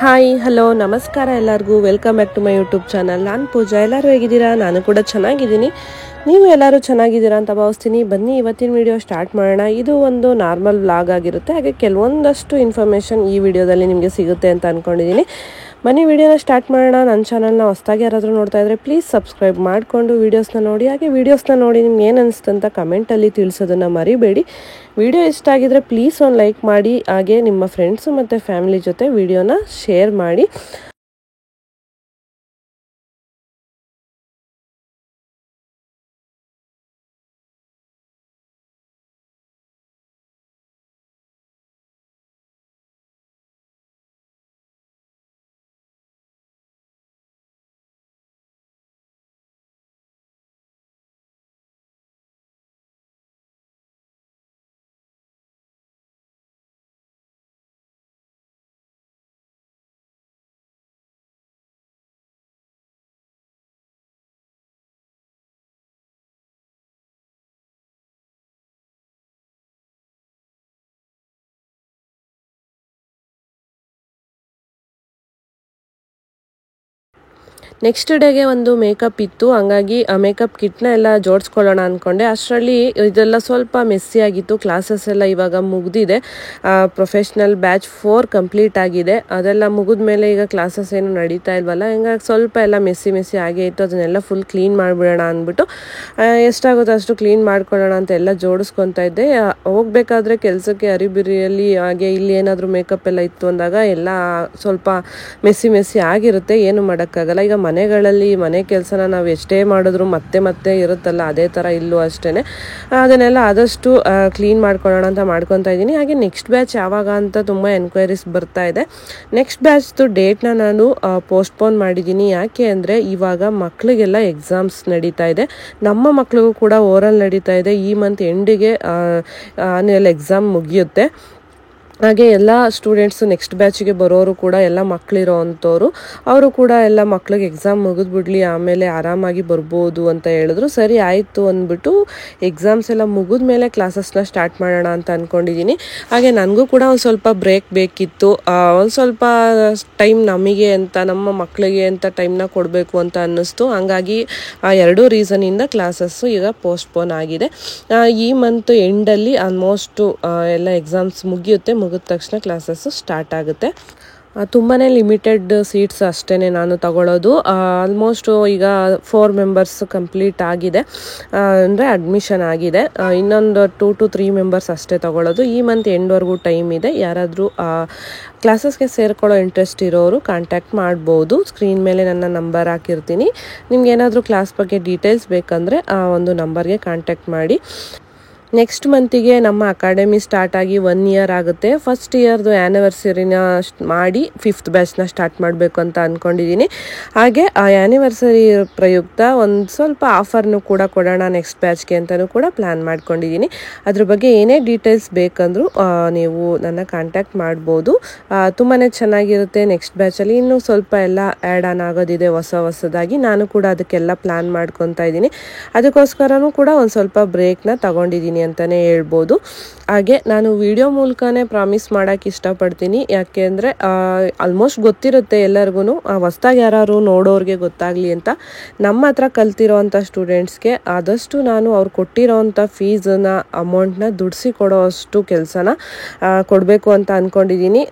Hi hello ನಮಸ್ಕಾರ ಎಲ್ಲರಿಗೂ welcome back to my YouTube channel. ನಾನು ಪೂಜಾ. ಎಲ್ಲರೂ ಹೇಗಿದ್ದೀರಾ? ನಾನು ಕೂಡ ಚೆನ್ನಾಗಿದ್ದೀನಿ. ನೀವು ಎಲ್ಲರೂ ಚೆನ್ನಾಗಿದ್ದೀರಾ ಅಂತ ಭಾವಿಸ್ತೀನಿ. ಬನ್ನಿ ಇವತ್ತಿನ ವಿಡಿಯೋ ಸ್ಟಾರ್ಟ್ ಮಾಡೋಣ. ಇದು ಒಂದು ನಾರ್ಮಲ್ ವ್ಲಾಗ್ ಆಗಿರುತ್ತೆ, ಹಾಗೆ ಕೆಲವೊಂದಷ್ಟು ಇನ್ಫಾರ್ಮೇಷನ್ ಈ ವಿಡಿಯೋದಲ್ಲಿ ನಿಮಗೆ ಸಿಗುತ್ತೆ ಅಂತ ಅಂದ್ಕೊಂಡಿದ್ದೀನಿ. ಬನ್ನಿ ವಿಡಿಯೋನ ಸ್ಟಾರ್ಟ್ ಮಾಡೋಣ. ನನ್ನ ಚಾನಲ್ನ ಹೊಸದಾಗಿ ಯಾರಾದರೂ ನೋಡ್ತಾ ಇದ್ದರೆ ಪ್ಲೀಸ್ ಸಬ್ಸ್ಕ್ರೈಬ್ ಮಾಡಿಕೊಂಡು ವೀಡಿಯೋಸ್ನ ನೋಡಿ. ಹಾಗೆ ವೀಡಿಯೋಸ್ನ ನೋಡಿ ನಿಮ್ಗೆ ಏನು ಅನಿಸ್ತು ಅಂತ ಕಮೆಂಟಲ್ಲಿ ತಿಳಿಸೋದನ್ನು ಮರಿಬೇಡಿ. ವಿಡಿಯೋ ಇಷ್ಟ ಆಗಿದ್ರೆ ಪ್ಲೀಸ್ ಒಂದು ಲೈಕ್ ಮಾಡಿ, ಹಾಗೆ ನಿಮ್ಮ ಫ್ರೆಂಡ್ಸು ಮತ್ತು ಫ್ಯಾಮಿಲಿ ಜೊತೆ ವಿಡಿಯೋನ ಶೇರ್ ಮಾಡಿ. ನೆಕ್ಸ್ಟ್ ಡೇಗೆ ಒಂದು ಮೇಕಪ್ ಇತ್ತು, ಹಂಗಾಗಿ ಆ ಮೇಕಪ್ ಕಿಟ್ನ ಎಲ್ಲ ಜೋಡಿಸ್ಕೊಳ್ಳೋಣ ಅಂದ್ಕೊಂಡೆ. ಅಷ್ಟರಲ್ಲಿ ಇದೆಲ್ಲ ಸ್ವಲ್ಪ ಮೆಸ್ಸಿ ಆಗಿತ್ತು. ಕ್ಲಾಸಸ್ ಎಲ್ಲ ಇವಾಗ ಮುಗ್ದಿದೆ. ಪ್ರೊಫೆಷ್ನಲ್ ಬ್ಯಾಚ್ 4 ಕಂಪ್ಲೀಟ್ ಆಗಿದೆ. ಅದೆಲ್ಲ ಮುಗಿದ ಮೇಲೆ ಈಗ ಕ್ಲಾಸಸ್ ಏನು ನಡೀತಾ ಇಲ್ವಲ್ಲ, ಹಿಂಗಾಗಿ ಸ್ವಲ್ಪ ಎಲ್ಲ ಮೆಸ್ಸಿ ಆಗೇ ಇತ್ತು. ಅದನ್ನೆಲ್ಲ ಫುಲ್ ಕ್ಲೀನ್ ಮಾಡಿಬಿಡೋಣ ಅಂದ್ಬಿಟ್ಟು ಎಷ್ಟಾಗುತ್ತೋ ಅಷ್ಟು ಕ್ಲೀನ್ ಮಾಡ್ಕೊಳ್ಳೋಣ ಅಂತ ಎಲ್ಲ ಜೋಡಿಸ್ಕೊತಾ ಇದ್ದೆ. ಹೋಗ್ಬೇಕಾದ್ರೆ ಕೆಲಸಕ್ಕೆ ಅರಿಬಿರಿಯಲ್ಲಿ ಹಾಗೆ ಇಲ್ಲಿ ಏನಾದರೂ ಮೇಕಪ್ ಎಲ್ಲ ಇತ್ತು ಅಂದಾಗ ಎಲ್ಲ ಸ್ವಲ್ಪ ಮೆಸ್ಸಿ ಆಗಿರುತ್ತೆ, ಏನು ಮಾಡೋಕ್ಕಾಗಲ್ಲ. ಈಗ ಮನೆಗಳಲ್ಲಿ ಮನೆ ಕೆಲಸನ ನಾವು ಎಷ್ಟೇ ಮಾಡಿದ್ರು ಮತ್ತೆ ಇರುತ್ತಲ್ಲ, ಅದೇ ಥರ ಇಲ್ಲೂ ಅಷ್ಟೇ. ಅದನ್ನೆಲ್ಲ ಆದಷ್ಟು ಕ್ಲೀನ್ ಮಾಡ್ಕೊಳ್ಳೋಣ ಅಂತ ಮಾಡ್ಕೊತಾ ಇದ್ದೀನಿ. ಹಾಗೆ ನೆಕ್ಸ್ಟ್ ಬ್ಯಾಚ್ ಯಾವಾಗ ಅಂತ ತುಂಬ ಎನ್ಕ್ವೈರೀಸ್ ಬರ್ತಾ ಇದೆ. ನೆಕ್ಸ್ಟ್ ಬ್ಯಾಚ್ದು ಡೇಟ್ನ ನಾನು ಪೋಸ್ಟ್ಪೋನ್ ಮಾಡಿದ್ದೀನಿ. ಯಾಕೆ ಅಂದರೆ ಇವಾಗ ಮಕ್ಕಳಿಗೆಲ್ಲ ಎಕ್ಸಾಮ್ಸ್ ನಡೀತಾ ಇದೆ. ನಮ್ಮ ಮಕ್ಕಳಿಗೂ ಕೂಡ ಓರಲ್ ನಡೀತಾ ಇದೆ. ಈ ಮಂತ್ ಎಂಡಿಗೆ ಆನ್ಯುವಲ್ ಎಕ್ಸಾಮ್ ಮುಗಿಯುತ್ತೆ. ಹಾಗೆ ಎಲ್ಲ ಸ್ಟೂಡೆಂಟ್ಸು ನೆಕ್ಸ್ಟ್ ಬ್ಯಾಚಿಗೆ ಬರೋರು ಕೂಡ ಎಲ್ಲ ಮಕ್ಕಳಿರೋ ಅಂಥವ್ರು, ಅವರು ಕೂಡ ಎಲ್ಲ ಮಕ್ಳಿಗೆ ಎಕ್ಸಾಮ್ ಮುಗಿದ್ಬಿಡ್ಲಿ ಆಮೇಲೆ ಆರಾಮಾಗಿ ಬರ್ಬೋದು ಅಂತ ಹೇಳಿದ್ರು. ಸರಿ ಆಯಿತು ಅಂದ್ಬಿಟ್ಟು ಎಕ್ಸಾಮ್ಸ್ ಎಲ್ಲ ಮುಗಿದ ಮೇಲೆ ಕ್ಲಾಸಸ್ನ ಸ್ಟಾರ್ಟ್ ಮಾಡೋಣ ಅಂತ ಅಂದ್ಕೊಂಡಿದ್ದೀನಿ. ಹಾಗೆ ನನಗೂ ಕೂಡ ಒಂದು ಸ್ವಲ್ಪ ಬ್ರೇಕ್ ಬೇಕಿತ್ತು. ಒಂದು ಸ್ವಲ್ಪ ಟೈಮ್ ನಮಗೆ ಅಂತ, ನಮ್ಮ ಮಕ್ಕಳಿಗೆ ಅಂತ ಟೈಮ್ನ ಕೊಡಬೇಕು ಅಂತ ಅನ್ನಿಸ್ತು. ಹಂಗಾಗಿ ಆ ಎರಡೂ ರೀಸನಿಂದ ಕ್ಲಾಸಸ್ಸು ಈಗ ಪೋಸ್ಟ್ಪೋನ್ ಆಗಿದೆ. ಈ ಮಂತ್ ಎಂಡಲ್ಲಿ ಆಲ್ಮೋಸ್ಟು ಎಲ್ಲ ಎಕ್ಸಾಮ್ಸ್ ಮುಗಿಯುತ್ತೆ. ಮುಗಿದ ತಕ್ಷಣ ಕ್ಲಾಸಸ್ಸು ಸ್ಟಾರ್ಟ್ ಆಗುತ್ತೆ. ತುಂಬಾ ಲಿಮಿಟೆಡ್ ಸೀಟ್ಸ್ ಅಷ್ಟೇ ನಾನು ತಗೊಳ್ಳೋದು. ಆಲ್ಮೋಸ್ಟ್ ಈಗ 4 ಮೆಂಬರ್ಸ್ ಕಂಪ್ಲೀಟ್ ಆಗಿದೆ, ಅಂದರೆ ಅಡ್ಮಿಷನ್ ಆಗಿದೆ. ಇನ್ನೊಂದು 2 to 3 ಮೆಂಬರ್ಸ್ ಅಷ್ಟೇ ತಗೊಳ್ಳೋದು. ಈ ಮಂತ್ ಎಂಡ್ವರೆಗೂ ಟೈಮ್ ಇದೆ. ಯಾರಾದರೂ ಕ್ಲಾಸಸ್ಗೆ ಸೇರ್ಕೊಳ್ಳೋ ಇಂಟ್ರೆಸ್ಟ್ ಇರೋರು ಕಾಂಟ್ಯಾಕ್ಟ್ ಮಾಡ್ಬೋದು. ಸ್ಕ್ರೀನ್ ಮೇಲೆ ನನ್ನ ನಂಬರ್ ಹಾಕಿರ್ತೀನಿ. ನಿಮ್ಗೆ ಏನಾದರೂ ಕ್ಲಾಸ್ ಬಗ್ಗೆ ಡೀಟೇಲ್ಸ್ ಬೇಕಂದರೆ ಆ ಒಂದು ನಂಬರ್ಗೆ ಕಾಂಟ್ಯಾಕ್ಟ್ ಮಾಡಿ. ನೆಕ್ಸ್ಟ್ ಮಂತಿಗೆ ನಮ್ಮ ಅಕಾಡೆಮಿ ಸ್ಟಾರ್ಟ್ ಆಗಿ 1 year ಆಗುತ್ತೆ. ಫಸ್ಟ್ ಇಯರ್ದು ಆ್ಯನಿವರ್ಸರಿನ ಮಾಡಿ 5th ಬ್ಯಾಚ್ನ ಸ್ಟಾರ್ಟ್ ಮಾಡಬೇಕು ಅಂತ ಅಂದ್ಕೊಂಡಿದ್ದೀನಿ. ಹಾಗೆ ಆ ಆ್ಯನಿವರ್ಸರಿ ಪ್ರಯುಕ್ತ ಒಂದು ಸ್ವಲ್ಪ ಆಫರ್ನು ಕೂಡ ಕೊಡೋಣ ನೆಕ್ಸ್ಟ್ ಬ್ಯಾಚ್ಗೆ ಅಂತಲೂ ಕೂಡ ಪ್ಲ್ಯಾನ್ ಮಾಡ್ಕೊಂಡಿದ್ದೀನಿ. ಅದ್ರ ಬಗ್ಗೆ ಏನೇ ಡೀಟೇಲ್ಸ್ ಬೇಕಂದರೂ ನೀವು ನನ್ನ ಕಾಂಟ್ಯಾಕ್ಟ್ ಮಾಡ್ಬೋದು. ತುಂಬಾ ಚೆನ್ನಾಗಿರುತ್ತೆ. ನೆಕ್ಸ್ಟ್ ಬ್ಯಾಚಲ್ಲಿ ಇನ್ನೂ ಸ್ವಲ್ಪ ಎಲ್ಲ ಆ್ಯಡ್ ಆನ್ ಆಗೋದಿದೆ ಹೊಸದಾಗಿ. ನಾನು ಕೂಡ ಅದಕ್ಕೆಲ್ಲ ಪ್ಲ್ಯಾನ್ ಮಾಡ್ಕೊತಾ ಇದ್ದೀನಿ. ಅದಕ್ಕೋಸ್ಕರನೂ ಕೂಡ ಒಂದು ಸ್ವಲ್ಪ ಬ್ರೇಕ್ನ ತಗೊಂಡಿದ್ದೀನಿ ಅಂತಲೇ ಹೇಳ್ಬೋದು. ಹಾಗೆ ನಾನು ವಿಡಿಯೋ ಮೂಲಕನೇ ಪ್ರಾಮಿಸ್ ಮಾಡೋಕ್ಕೆ ಇಷ್ಟಪಡ್ತೀನಿ. ಯಾಕೆ ಅಂದರೆ ಆಲ್ಮೋಸ್ಟ್ ಗೊತ್ತಿರುತ್ತೆ ಎಲ್ಲರಿಗೂ, ಹೊಸ್ದಾಗಿ ಯಾರು ನೋಡೋರಿಗೆ ಗೊತ್ತಾಗಲಿ ಅಂತ. ನಮ್ಮ ಹತ್ರ ಕಲ್ತಿರೋವಂಥ ಸ್ಟೂಡೆಂಟ್ಸ್ಗೆ ಆದಷ್ಟು ನಾನು ಅವ್ರು ಕೊಟ್ಟಿರೋವಂಥ ಫೀಸನ್ನ ಅಮೌಂಟ್ನ ದುಡಿಸಿ ಕೊಡೋ ಅಷ್ಟು ಕೆಲಸನ ಕೊಡಬೇಕು ಅಂತ ಅಂದ್ಕೊಂಡಿದ್ದೀನಿ.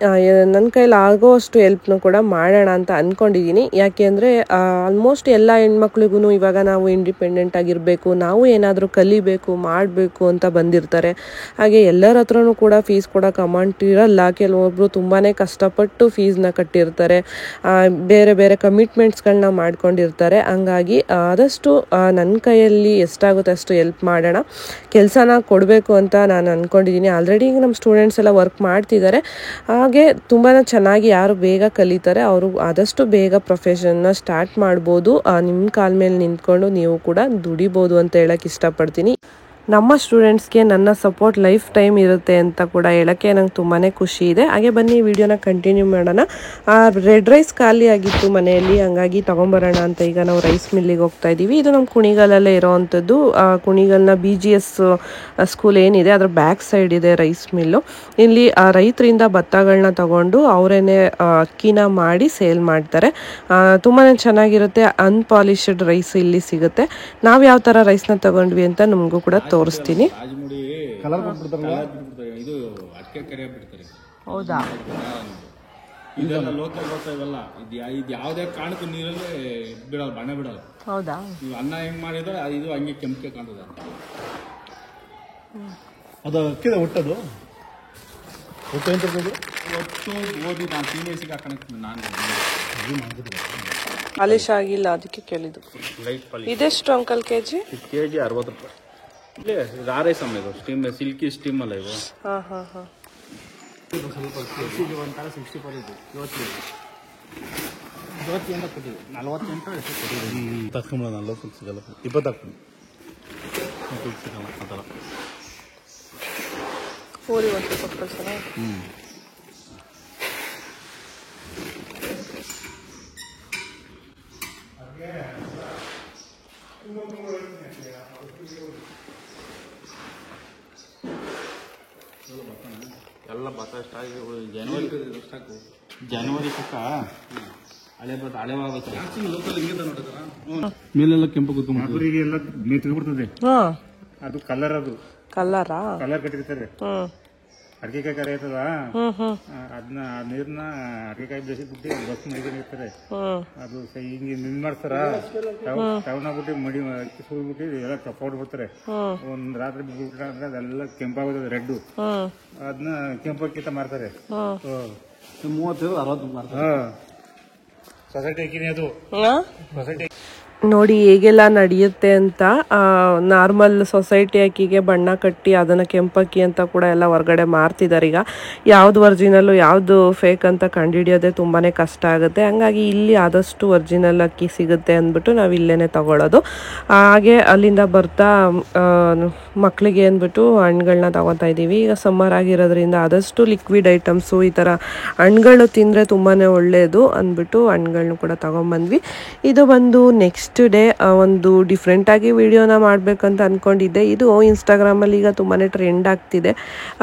ನನ್ನ ಕೈಲಿ ಆಗೋ ಅಷ್ಟು ಹೆಲ್ಪ್ನು ಕೂಡ ಮಾಡೋಣ ಅಂತ ಅಂದ್ಕೊಂಡಿದ್ದೀನಿ. ಯಾಕೆ ಅಂದರೆ ಆಲ್ಮೋಸ್ಟ್ ಎಲ್ಲ ಹೆಣ್ಮಕ್ಳಿಗೂ ಇವಾಗ ನಾವು ಇಂಡಿಪೆಂಡೆಂಟ್ ಆಗಿರಬೇಕು, ನಾವು ಏನಾದರೂ ಕಲಿಬೇಕು ಮಾಡಬೇಕು ಅಂತ ಬಂದಿರ್ತಾರೆ. ಹಾಗೆ ಎಲ್ಲರ ಹತ್ರನೂ ಕೂಡ ಫೀಸ್ ಕೊಡೋಕೆ ಅಮೌಂಟ್ ಇರಲ್ಲ. ಕೆಲವೊಬ್ಬರು ತುಂಬಾ ಕಷ್ಟಪಟ್ಟು ಫೀಸ್ನ ಕಟ್ಟಿರ್ತಾರೆ, ಬೇರೆ ಕಮಿಟ್ಮೆಂಟ್ಸ್ಗಳನ್ನ ಮಾಡ್ಕೊಂಡಿರ್ತಾರೆ. ಹಂಗಾಗಿ ಆದಷ್ಟು ನನ್ನ ಕೈಯಲ್ಲಿ ಎಷ್ಟಾಗುತ್ತೆ ಅಷ್ಟು ಹೆಲ್ಪ್ ಮಾಡೋಣ, ಕೆಲಸನ ಕೊಡಬೇಕು ಅಂತ ನಾನು ಅಂದ್ಕೊಂಡಿದ್ದೀನಿ. ಆಲ್ರೆಡಿ ಈಗ ನಮ್ಮ ಸ್ಟೂಡೆಂಟ್ಸ್ ಎಲ್ಲ ವರ್ಕ್ ಮಾಡ್ತಿದ್ದಾರೆ. ಹಾಗೆ ತುಂಬಾ ಚೆನ್ನಾಗಿ ಯಾರು ಬೇಗ ಕಲಿತಾರೆ ಅವರು ಆದಷ್ಟು ಬೇಗ ಪ್ರೊಫೆಷನ್ನ ಸ್ಟಾರ್ಟ್ ಮಾಡ್ಬೋದು. ನಿಮ್ಮ ಕಾಲ ಮೇಲೆ ನಿಂತ್ಕೊಂಡು ನೀವು ಕೂಡ ದುಡಿಬೋದು ಅಂತ ಹೇಳಕ್ಕೆ ಇಷ್ಟಪಡ್ತೀನಿ. ನಮ್ಮ ಸ್ಟೂಡೆಂಟ್ಸ್ಗೆ ನನ್ನ ಸಪೋರ್ಟ್ ಲೈಫ್ ಟೈಮ್ ಇರುತ್ತೆ ಅಂತ ಕೂಡ ಹೇಳೋಕ್ಕೆ ನಂಗೆ ತುಂಬಾ ಖುಷಿ ಇದೆ. ಹಾಗೆ ಬನ್ನಿ ವಿಡಿಯೋನ ಕಂಟಿನ್ಯೂ ಮಾಡೋಣ. ರೆಡ್ ರೈಸ್ ಖಾಲಿ ಆಗಿತ್ತು ಮನೆಯಲ್ಲಿ, ಹಂಗಾಗಿ ತೊಗೊಂಬರೋಣ ಅಂತ ಈಗ ನಾವು ರೈಸ್ ಮಿಲ್ಲಿಗೆ ಹೋಗ್ತಾ ಇದ್ದೀವಿ. ಇದು ನಮ್ಮ ಕುಣಿಗಲಲ್ಲೇ ಇರೋವಂಥದ್ದು. ಕುಣಿಗಲ್ನ BGS ಸ್ಕೂಲ್ ಏನಿದೆ ಅದರ ಬ್ಯಾಕ್ ಸೈಡ್ ಇದೆ ರೈಸ್ ಮಿಲ್ಲು. ಇಲ್ಲಿ ರೈತರಿಂದ ಭತ್ತಗಳನ್ನ ತಗೊಂಡು ಅವರೇನೆ ಅಕ್ಕಿನ ಮಾಡಿ ಸೇಲ್ ಮಾಡ್ತಾರೆ. ತುಂಬಾ ಚೆನ್ನಾಗಿರುತ್ತೆ. ಅನ್ಪಾಲಿಶ್ಡ್ ರೈಸ್ ಇಲ್ಲಿ ಸಿಗುತ್ತೆ. ನಾವು ಯಾವ ಥರ ರೈಸ್ನ ತಗೊಂಡ್ವಿ ಅಂತ ನಮಗೂ ಕೂಡ ತೋರಿಸ್ತೀನಿ. ಹೌದಾ? ಇದೆಲ್ಲ ಲೋಕಲ್ ಗೊತ್ತಾಗಲ್ಲ. ಇದು ಯಾವುದೇ ಕಾರಣಕ್ಕೂ ನೀರಲ್ಲಿ ಬಿಡಲ್ಲ, ಬಣ್ಣ ಬಿಡಲ್ಲ. ಹೌದಾ? ನೀವು ಅನ್ನ ಹೆಂಗ್ ಮಾಡಿದ್ರೆ ಇದು ಹಂಗೆ ಕೆಂಪಕ್ಕೆ ಕಾಣ್ತದೆ. ಅದು ಅಕ್ಕಿದ ಒಟ್ಟದು ಒಟ್ಟು ಒಟ್ಟು ಓದಿ ನಾನು ಸೀನಿಯರ್ಸಿಗೆ ಹಾಕೋಣ. ನಾನು ಪಾಲಿಶ್ ಆಗಿಲ್ಲ, ಅದಕ್ಕೆ ಕೇಳಿದ್ದು. Light polish. ಇದೆಷ್ಟು ಅಂಕಲ್ ಕೆಜಿ? ಕೆಜಿ 60 ರೂಪಾಯಿ. ಇಲ್ಲಿ ರಾರೈಸ್ ಅಮ್ಮ, ಇದು ಸ್ಟೀಮ್, ಸಿಲ್ಕಿ ಸ್ಟೀಮ್ ಅಲ್ಲ ಇವು. ಹಾಂ ಸ್ವಲ್ಪ ಒಂಥರ 60 ಇದೆ. 50 ಅಂತ ಕೊಟ್ಟಿದ್ವಿ. 40 ಅಂತ ಕೊಟ್ಟಿದ್ವಿ. ತಗೊಂಡು 40 ಸಿಗಲ್ಲ, 20 ಹಾಕೊಂಡು ಸಿಗಲ್ಲ ಆ ಥರ. ಪೂರಿ ಒಂದು ಕೊಟ್ಟು ಸಲ. ಎಲ್ಲ ಭತ್ತ ಸ್ಟಾಕ್ ಜನವರಿ ತಕ್ಕ ಹಳೆ ಭತ್ತ ಹಳೆ ಲೋಕಲ್ ಮೇಲೆಲ್ಲ ಕೆಂಪು ಎಲ್ಲ ಮೇತ್ಬಿಡ್ತದೆ. ಅದು ಕಲರ್, ಅದು ಕಲರ್ ಕಟ್ಟಿರ್ತಾರೆ. ಅಡಿಕೆಕಾಯಿ ಕರೆ ಆಯ್ತದ, ಅದನ್ನ ನೀರ್ನ ಅಡಿಕೆಕಾಯಿ ಬೇಸಿಬಿಟ್ಟು ಬಸ್ ಮಡಿಕೊಂಡಿರ್ತಾರೆ. ಅದು ಹಿಂಗೆ ನಿನ್ ಮಾಡ್ತಾರ, ತಗೊಂಡೋಗ್ಬಿಟ್ಟು ಮಡಿ ಅಕ್ಕಿ ಸುಳ್ಬಿಟ್ಟು ಎಲ್ಲ ಪೌಡರ್ ಬಿಡ್ತಾರೆ. ಒಂದ್ ರಾತ್ರಿ ಬಿಟ್ಬಿಟ್ರೆ ಅಂದ್ರೆ ಅದೆಲ್ಲ ಕೆಂಪಾಗೋದು, ರೆಡ್. ಅದನ್ನ ಕೆಂಪಕ್ಕಿಂತ ಮಾರ್ತಾರೆ. 30-60 ಮಾರ್ತಾರೆ. ಸೊಸೈಟಿ ಅಕ್ಕಿನೇ ಅದು. ಸೊಸೈಟಿ ನೋಡಿ ಹೇಗೆಲ್ಲ ನಡೆಯುತ್ತೆ ಅಂತ. ನಾರ್ಮಲ್ ಸೊಸೈಟಿ ಅಕ್ಕಿಗೆ ಬಣ್ಣ ಕಟ್ಟಿ ಅದನ್ನು ಕೆಂಪಕ್ಕಿ ಅಂತ ಕೂಡ ಎಲ್ಲ ಹೊರಗಡೆ ಮಾರ್ತಿದ್ದಾರೆ. ಈಗ ಯಾವ್ದು ಒರಿಜಿನಲ್ಲು ಯಾವುದು ಫೇಕ್ ಅಂತ ಕಂಡುಹಿಡಿಯೋದೇ ತುಂಬಾ ಕಷ್ಟ ಆಗುತ್ತೆ. ಹಂಗಾಗಿ ಇಲ್ಲಿ ಆದಷ್ಟು ಒರಿಜಿನಲ್ ಅಕ್ಕಿ ಸಿಗುತ್ತೆ ಅಂದ್ಬಿಟ್ಟು ನಾವು ಇಲ್ಲೇ ತಗೊಳ್ಳೋದು. ಹಾಗೆ ಅಲ್ಲಿಂದ ಬರ್ತಾ ಮಕ್ಕಳಿಗೆ ಅಂದ್ಬಿಟ್ಟು ಹಣ್ಣುಗಳನ್ನ ತಗೊತಾ ಇದ್ದೀವಿ. ಈಗ ಸಮ್ಮರ್ ಆಗಿರೋದ್ರಿಂದ ಆದಷ್ಟು ಲಿಕ್ವಿಡ್ ಐಟಮ್ಸು, ಈ ಥರ ಹಣ್ಣುಗಳು ತಿಂದರೆ ತುಂಬಾ ಒಳ್ಳೆಯದು ಅಂದ್ಬಿಟ್ಟು ಹಣ್ಣುಗಳನ್ನೂ ಕೂಡ ತಗೊಂಬಂದ್ವಿ. ಇದು ಬಂದು ನೆಕ್ಸ್ಟ್ ಡೇ ಒಂದು ಡಿಫ್ರೆಂಟಾಗಿ ವಿಡಿಯೋನ ಮಾಡಬೇಕಂತ ಅಂದ್ಕೊಂಡಿದ್ದೆ. ಇದು ಇನ್ಸ್ಟಾಗ್ರಾಮಲ್ಲಿ ಈಗ ತುಂಬಾ ಟ್ರೆಂಡ್ ಆಗ್ತಿದೆ.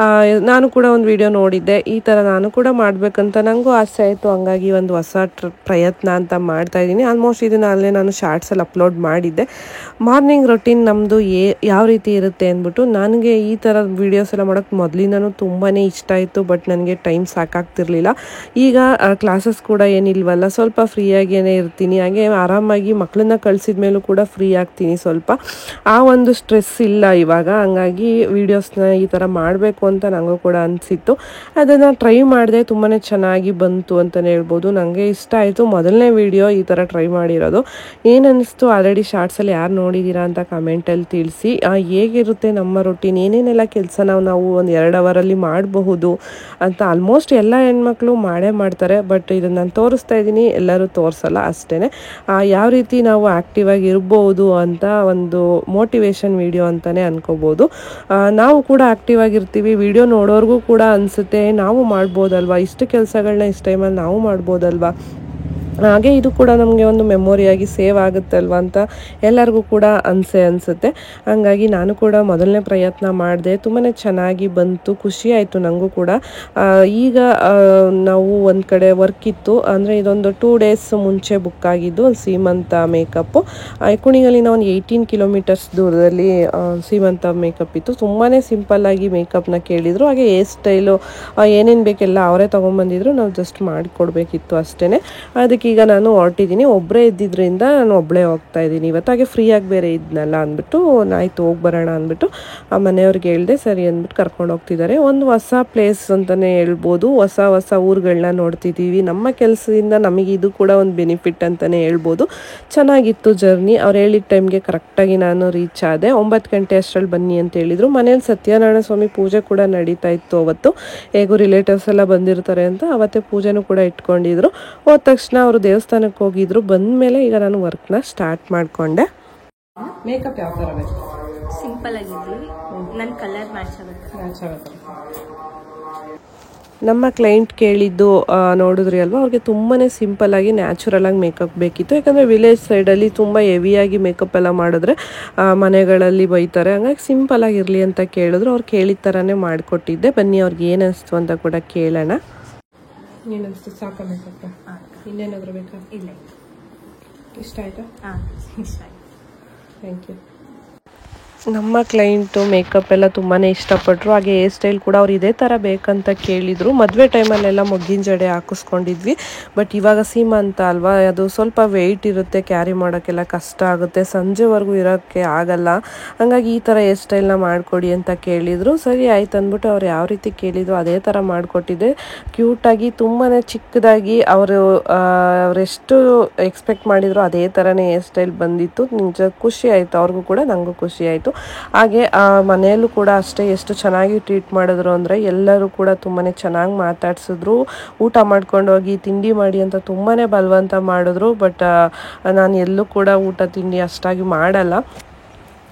ನಾನು ಕೂಡ ಒಂದು ವಿಡಿಯೋ ನೋಡಿದ್ದೆ, ಈ ಥರ ನಾನು ಕೂಡ ಮಾಡಬೇಕಂತ ನನಗೂ ಆಸೆ ಆಯಿತು. ಹಂಗಾಗಿ ಒಂದು ಹೊಸ ಪ್ರಯತ್ನ ಅಂತ ಮಾಡ್ತಾಯಿದ್ದೀನಿ. ಆಲ್ಮೋಸ್ಟ್ ಇದನ್ನು ಅಲ್ಲೇ ನಾನು ಶಾರ್ಟ್ಸಲ್ಲಿ ಅಪ್ಲೋಡ್ ಮಾಡಿದ್ದೆ. ಮಾರ್ನಿಂಗ್ ರೊಟೀನ್ ನಮ್ಮದು ಯಾವ ರೀತಿ ಇರುತ್ತೆ ಅಂದ್ಬಿಟ್ಟು. ನನಗೆ ಈ ಥರ ವೀಡಿಯೋಸ್ ಎಲ್ಲ ಮಾಡೋಕ್ಕೆ ಮೊದಲಿಂದನೂ ತುಂಬಾ ಇಷ್ಟ ಆಯಿತು. ಬಟ್ ನನಗೆ ಟೈಮ್ ಸಾಕಾಗ್ತಿರ್ಲಿಲ್ಲ. ಈಗ ಕ್ಲಾಸಸ್ ಕೂಡ ಏನಿಲ್ವಲ್ಲ, ಸ್ವಲ್ಪ ಫ್ರೀಯಾಗೇ ಇರ್ತೀನಿ. ಹಾಗೆ ಆರಾಮಾಗಿ ಮಕ್ಕಳನ್ನ ಕಳಿಸಿದ ಮೇಲೂ ಕೂಡ ಫ್ರೀ ಆಗ್ತೀನಿ. ಸ್ವಲ್ಪ ಆ ಒಂದು ಸ್ಟ್ರೆಸ್ ಇಲ್ಲ ಇವಾಗ. ಹಂಗಾಗಿ ವೀಡಿಯೋಸ್ನ ಈ ಥರ ಮಾಡಬೇಕು ಅಂತ ನನಗೂ ಕೂಡ ಅನಿಸಿತ್ತು. ಅದನ್ನು ಟ್ರೈ ಮಾಡಿದೆ, ತುಂಬಾ ಚೆನ್ನಾಗಿ ಬಂತು ಅಂತಲೇ ಹೇಳ್ಬೋದು. ನನಗೆ ಇಷ್ಟ ಆಯಿತು. ಮೊದಲನೇ ವೀಡಿಯೋ ಈ ಥರ ಟ್ರೈ ಮಾಡಿರೋದು. ಏನು ಅನ್ನಿಸ್ತು, ಆಲ್ರೆಡಿ ಶಾರ್ಟ್ಸಲ್ಲಿ ಯಾರು ನೋಡಿದ್ದೀರಾ ಅಂತ ಕಮೆಂಟಲ್ಲಿ ತಿಳಿಸಿ. ಹೇಗಿರುತ್ತೆ ನಮ್ಮ ರೊಟೀನ್, ಏನೇನೆಲ್ಲ ಕೆಲಸ ನಾವು ಒಂದು 2 ಅವರಲ್ಲಿ ಮಾಡಬಹುದು ಅಂತ. ಆಲ್ಮೋಸ್ಟ್ ಎಲ್ಲ ಹೆಣ್ಮಕ್ಳು ಮಾಡೇ ಮಾಡ್ತಾರೆ. ಬಟ್ ಇದನ್ನು ನಾನು ತೋರಿಸ್ತಾ ಇದ್ದೀನಿ, ಎಲ್ಲರೂ ತೋರಿಸಲ್ಲ ಅಷ್ಟೇ. ಯಾವ ರೀತಿ ನಾವು ಆ್ಯಕ್ಟಿವ್ ಆಗಿ ಇರ್ಬೋದು ಅಂತ ಒಂದು ಮೋಟಿವೇಶನ್ ವಿಡಿಯೋ ಅಂತಲೇ ಅನ್ಕೋಬೋದು. ನಾವು ಕೂಡ ಆ್ಯಕ್ಟಿವ್ ಆಗಿರ್ತೀವಿ. ವಿಡಿಯೋ ನೋಡೋರ್ಗೂ ಕೂಡ ಅನಿಸುತ್ತೆ ನಾವು ಮಾಡ್ಬೋದಲ್ವಾ, ಇಷ್ಟು ಕೆಲಸಗಳನ್ನ ಇಷ್ಟು ಟೈಮಲ್ಲಿ ನಾವು ಮಾಡ್ಬೋದಲ್ವಾ. ಹಾಗೆ ಇದು ಕೂಡ ನಮಗೆ ಒಂದು ಮೆಮೊರಿಯಾಗಿ ಸೇವ್ ಆಗುತ್ತಲ್ವ ಅಂತ ಎಲ್ಲರಿಗೂ ಕೂಡ ಅನಿಸುತ್ತೆ. ಹಾಗಾಗಿ ನಾನು ಕೂಡ ಮೊದಲನೇ ಪ್ರಯತ್ನ ಮಾಡಿದೆ. ತುಂಬಾ ಚೆನ್ನಾಗಿ ಬಂತು, ಖುಷಿ ಆಯಿತು ನನಗೂ ಕೂಡ. ಈಗ ನಾವು ಒಂದು ಕಡೆ ವರ್ಕ್ ಇತ್ತು, ಅಂದರೆ ಇದೊಂದು 2 ಡೇಸ್ ಮುಂಚೆ ಬುಕ್ ಆಗಿದ್ದು ಸೀಮಂತ ಮೇಕಪ್ಪು. ಕುಣಿಗಲಿನ ಒಂದು 18 ಕಿಲೋಮೀಟರ್ಸ್ ದೂರದಲ್ಲಿ ಸೀಮಂತ ಮೇಕಪ್ ಇತ್ತು. ತುಂಬಾ ಸಿಂಪಲ್ಲಾಗಿ ಮೇಕಪ್ನ ಕೇಳಿದರು. ಹಾಗೆ ಹೇರ್ ಸ್ಟೈಲು ಏನೇನು ಬೇಕೆಲ್ಲ ಅವರೇ ತೊಗೊಂಬಂದಿದ್ರು, ನಾವು ಜಸ್ಟ್ ಮಾಡಿಕೊಡ್ಬೇಕಿತ್ತು ಅಷ್ಟೇ. ಅದಕ್ಕೆ ಈಗ ನಾನು ಹೊರಟಿದ್ದೀನಿ. ಒಬ್ಬರೇ ಇದ್ದಿದ್ದರಿಂದ ನಾನು ಒಬ್ಬಳೇ ಹೋಗ್ತಾ ಇದ್ದೀನಿ ಇವತ್ತು. ಹಾಗೆ ಫ್ರೀಯಾಗಿ ಬೇರೆ ಇದ್ನಲ್ಲ ಅಂದ್ಬಿಟ್ಟು ಆಯಿತು ಹೋಗಿ ಬರೋಣ ಅಂದ್ಬಿಟ್ಟು ಆ ಮನೆಯವ್ರಿಗೆ ಹೇಳಿದೆ. ಸರಿ ಅಂದ್ಬಿಟ್ಟು ಕರ್ಕೊಂಡು ಹೋಗ್ತಿದ್ದಾರೆ. ಒಂದು ಹೊಸ ಪ್ಲೇಸ್ ಅಂತಲೇ ಹೇಳ್ಬೋದು. ಹೊಸ ಹೊಸ ಊರುಗಳನ್ನ ನೋಡ್ತಿದ್ದೀವಿ. ನಮ್ಮ ಕೆಲಸದಿಂದ ನಮಗೆ ಇದು ಕೂಡ ಒಂದು ಬೆನಿಫಿಟ್ ಅಂತಲೇ ಹೇಳ್ಬೋದು. ಚೆನ್ನಾಗಿತ್ತು ಜರ್ನಿ. ಅವ್ರು ಹೇಳಿದ ಟೈಮ್ಗೆ ಕರೆಕ್ಟಾಗಿ ನಾನು ರೀಚ್ ಆದೆ. 9 ಗಂಟೆ ಅಷ್ಟರಲ್ಲಿ ಬನ್ನಿ ಅಂತ ಹೇಳಿದರು. ಮನೇಲಿ ಸತ್ಯನಾರಾಯಣ ಸ್ವಾಮಿ ಪೂಜೆ ಕೂಡ ನಡೀತಾ ಇತ್ತು ಅವತ್ತು. ಹೇಗೂ ರಿಲೇಟಿವ್ಸ್ ಎಲ್ಲ ಬಂದಿರ್ತಾರೆ ಅಂತ ಅವತ್ತೇ ಪೂಜೆನೂ ಕೂಡ ಇಟ್ಕೊಂಡಿದ್ರು. ಹೋದ ತಕ್ಷಣ ಅವರು ದೇವಸ್ಥಾನಕ್ಕೆ ಹೋಗಿದ್ರು. ಬಂದ ಮೇಲೆ ಈಗ ನಾನು ವರ್ಕ್ನ ಸ್ಟಾರ್ಟ್ ಮಾಡಿಕೊಂಡೆ. ಮೇಕಪ್ ಯಾವ ಥರ ಬೇಕು? ಸಿಂಪಲ್ ಆಗಿರ್ಲಿ, ನನ್ನ ಕಲರ್ ಮ್ಯಾಚ್ ಆಗುತ್ತೆ. ನಮ್ಮ ಕ್ಲೈಂಟ್ ಕೇಳಿದ್ದು ನೋಡಿದ್ರಿ ಅಲ್ವಾ, ಅವ್ರಿಗೆ ತುಂಬಾ ಸಿಂಪಲ್ಲಾಗಿ ನ್ಯಾಚುರಲಾಗಿ ಮೇಕಪ್ ಬೇಕಿತ್ತು. ಯಾಕಂದರೆ ವಿಲೇಜ್ ಸೈಡಲ್ಲಿ ತುಂಬ ಹೆವಿಯಾಗಿ ಮೇಕಪ್ ಎಲ್ಲ ಮಾಡಿದ್ರೆ ಮನೆಗಳಲ್ಲಿ ಬೈತಾರೆ. ಹಂಗಾಗಿ ಸಿಂಪಲ್ಲಾಗಿರಲಿ ಅಂತ ಕೇಳಿದ್ರು. ಅವ್ರು ಕೇಳಿದ ಥರನೇ ಮಾಡಿಕೊಟ್ಟಿದ್ದೆ. ಬನ್ನಿ ಅವ್ರಿಗೆ ಏನು ಅನಿಸ್ತು ಅಂತ ಕೂಡ ಕೇಳೋಣ. ಏನಿಸ್ತು? ಸಾಕ ಮೇಕಪ್? ಇನ್ನೇನಾದರೂ ಬೇಕಾ? ಇಲ್ಲ, ಇಷ್ಟ ಆಯಿತಾ? ಇಷ್ಟ ಆಯ್ತು. Thank you. ನಮ್ಮ ಕ್ಲೈಂಟು ಮೇಕಪ್ ಎಲ್ಲ ತುಂಬಾ ಇಷ್ಟಪಟ್ಟರು. ಹಾಗೆ ಹೇರ್ ಸ್ಟೈಲ್ ಕೂಡ ಅವ್ರು ಇದೇ ಥರ ಬೇಕಂತ ಕೇಳಿದರು. ಮದುವೆ ಟೈಮಲ್ಲೆಲ್ಲ ಮೊಗ್ಗಿನ ಜಡೆ ಹಾಕಿಸ್ಕೊಂಡಿದ್ವಿ. ಬಟ್ ಇವಾಗ ಸೀಮಂತ ಅಲ್ವಾ, ಅದು ಸ್ವಲ್ಪ ವೆಯ್ಟ್ ಇರುತ್ತೆ, ಕ್ಯಾರಿ ಮಾಡೋಕ್ಕೆಲ್ಲ ಕಷ್ಟ ಆಗುತ್ತೆ, ಸಂಜೆವರೆಗೂ ಇರೋಕ್ಕೆ ಆಗಲ್ಲ. ಹಾಗಾಗಿ ಈ ಥರ ಹೇರ್ ಸ್ಟೈಲ್ನ ಮಾಡಿಕೊಡಿ ಅಂತ ಕೇಳಿದರು. ಸರಿ ಆಯ್ತು ಅಂದ್ಬಿಟ್ಟು ಅವ್ರು ಯಾವ ರೀತಿ ಕೇಳಿದ್ರು ಅದೇ ಥರ ಮಾಡಿಕೊಟ್ಟಿದ್ದೆ. ಕ್ಯೂಟಾಗಿ ತುಂಬಾ ಚಿಕ್ಕದಾಗಿ ಅವರೆಷ್ಟು ಎಕ್ಸ್ಪೆಕ್ಟ್ ಮಾಡಿದ್ರು ಅದೇ ಥರನೇ ಹೇರ್ ಸ್ಟೈಲ್ ಬಂದಿತ್ತು. ನಿಜ ಖುಷಿ ಆಯಿತು, ಅವ್ರಿಗೂ ಕೂಡ ನನಗೂ ಖುಷಿ ಆಯಿತು. ಹಾಗೆ ಮನೆಯಲ್ಲೂ ಕೂಡ ಅಷ್ಟೇ ಎಷ್ಟು ಚೆನ್ನಾಗಿ ಟ್ರೀಟ್ ಮಾಡಿದ್ರು ಅಂದರೆ ಎಲ್ಲರೂ ಕೂಡ ತುಂಬಾ ಚೆನ್ನಾಗಿ ಮಾತಾಡ್ಸಿದ್ರು. ಊಟ ಮಾಡ್ಕೊಂಡು ಹೋಗಿ ತಿಂಡಿ ಮಾಡಿ ಅಂತ ತುಂಬಾ ಬಲವಂತ ಮಾಡಿದ್ರು. ಬಟ್ ನಾನು ಎಲ್ಲೂ ಕೂಡ ಊಟ ತಿಂಡಿ ಅಷ್ಟಾಗಿ ಮಾಡಲ್ಲ.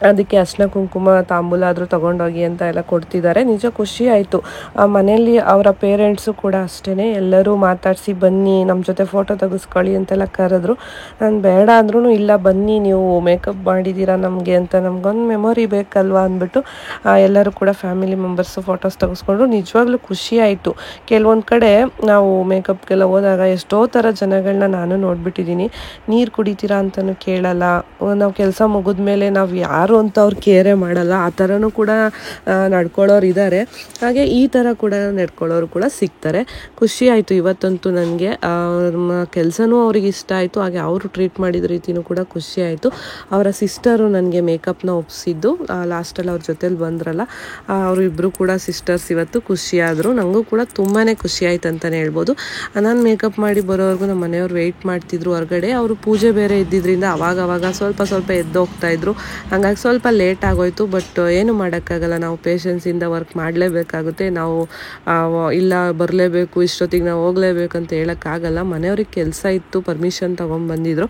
ಅದಕ್ಕೆ ಅರ್ಶಿನ ಕುಂಕುಮ ತಾಂಬೂಲ ಆದರೂ ತೊಗೊಂಡೋಗಿ ಅಂತ ಎಲ್ಲ ಕೊಡ್ತಿದ್ದಾರೆ. ನಿಜ ಖುಷಿ ಆಯಿತು. ಮನೆಯಲ್ಲಿ ಅವರ ಪೇರೆಂಟ್ಸು ಕೂಡ ಅಷ್ಟೇ ಎಲ್ಲರೂ ಮಾತಾಡಿಸಿ ಬನ್ನಿ ನಮ್ಮ ಜೊತೆ ಫೋಟೋ ತೆಗೆಸ್ಕೊಳ್ಳಿ ಅಂತೆಲ್ಲ ಕರೆದ್ರು. ನಾನು ಬೇಡ ಅಂದ್ರೂ ಇಲ್ಲ ಬನ್ನಿ ನೀವು ಮೇಕಪ್ ಮಾಡಿದ್ದೀರಾ ನಮಗೆ ಅಂತ, ನಮಗೊಂದು ಮೆಮೊರಿ ಬೇಕಲ್ವಾ ಅಂದ್ಬಿಟ್ಟು ಎಲ್ಲರೂ ಕೂಡ ಫ್ಯಾಮಿಲಿ ಮೆಂಬರ್ಸು ಫೋಟೋಸ್ ತೆಗೆಸ್ಕೊಂಡ್ರು. ನಿಜವಾಗ್ಲೂ ಖುಷಿ ಆಯಿತು. ಕೆಲವೊಂದು ಕಡೆ ನಾವು ಮೇಕಪ್ಗೆಲ್ಲ ಹೋದಾಗ ಎಷ್ಟೋ ಥರ ಜನಗಳನ್ನ ನಾನು ನೋಡಿಬಿಟ್ಟಿದ್ದೀನಿ. ನೀರು ಕುಡಿತೀರಾ ಅಂತಲೂ ಕೇಳಲ್ಲ. ನಾವು ಕೆಲಸ ಮುಗಿದ್ಮೇಲೆ ನಾವು ಯಾರು ಅಂತ ಅವ್ರು ಕೇರೇ ಮಾಡಲ್ಲ. ಆ ಥರನೂ ಕೂಡ ನಡ್ಕೊಳ್ಳೋರು ಇದ್ದಾರೆ. ಹಾಗೆ ಈ ಥರ ಕೂಡ ನಡ್ಕೊಳ್ಳೋರು ಕೂಡ ಸಿಗ್ತಾರೆ. ಖುಷಿ ಆಯಿತು ಇವತ್ತಂತೂ ನನಗೆ. ಕೆಲಸನೂ ಅವ್ರಿಗೆ ಇಷ್ಟ ಆಯಿತು. ಹಾಗೆ ಅವರು ಟ್ರೀಟ್ ಮಾಡಿದ ರೀತಿಯೂ ಕೂಡ ಖುಷಿ ಆಯಿತು. ಅವರ ಸಿಸ್ಟರು ನನಗೆ ಮೇಕಪ್ನ ಒಪ್ಪಿಸಿದ್ದು. ಲಾಸ್ಟಲ್ಲಿ ಅವ್ರ ಜೊತೇಲಿ ಬಂದ್ರಲ್ಲ, ಅವರು ಇಬ್ಬರು ಕೂಡ ಸಿಸ್ಟರ್ಸ್ ಇವತ್ತು ಖುಷಿಯಾದರು. ನನಗೂ ಕೂಡ ತುಂಬಾ ಖುಷಿ ಆಯ್ತು ಅಂತಲೇ ಹೇಳ್ಬೋದು. ನಾನು ಮೇಕಪ್ ಮಾಡಿ ಬರೋವರೆಗೂ ನಮ್ಮ ಮನೆಯವ್ರು ವೆಯ್ಟ್ ಮಾಡ್ತಿದ್ರು ಹೊರಗಡೆ. ಅವರು ಪೂಜೆ ಬೇರೆ ಇದ್ದಿದ್ದರಿಂದ ಅವಾಗವಾಗ ಸ್ವಲ್ಪ ಎದ್ದು ಹೋಗ್ತಾಯಿದ್ರು. ಹಾಗಾಗಿ ಸ್ವಲ್ಪ ಲೇಟ್ ಆಗೋಯ್ತು. ಬಟ್ ಏನು ಮಾಡೋಕ್ಕಾಗಲ್ಲ, ನಾವು ಪೇಷನ್ಸಿಂದ ವರ್ಕ್ ಮಾಡಲೇಬೇಕಾಗುತ್ತೆ. ನಾವು ಇಲ್ಲ ಬರಲೇಬೇಕು, ಇಷ್ಟೊತ್ತಿಗೆ ನಾವು ಹೋಗಲೇಬೇಕಂತ ಹೇಳೋಕ್ಕಾಗಲ್ಲ. ಮನೆಯವ್ರಿಗೆ ಕೆಲಸ ಇತ್ತು, ಪರ್ಮಿಷನ್ ತೊಗೊಂಡ್ಬಂದಿದ್ರು.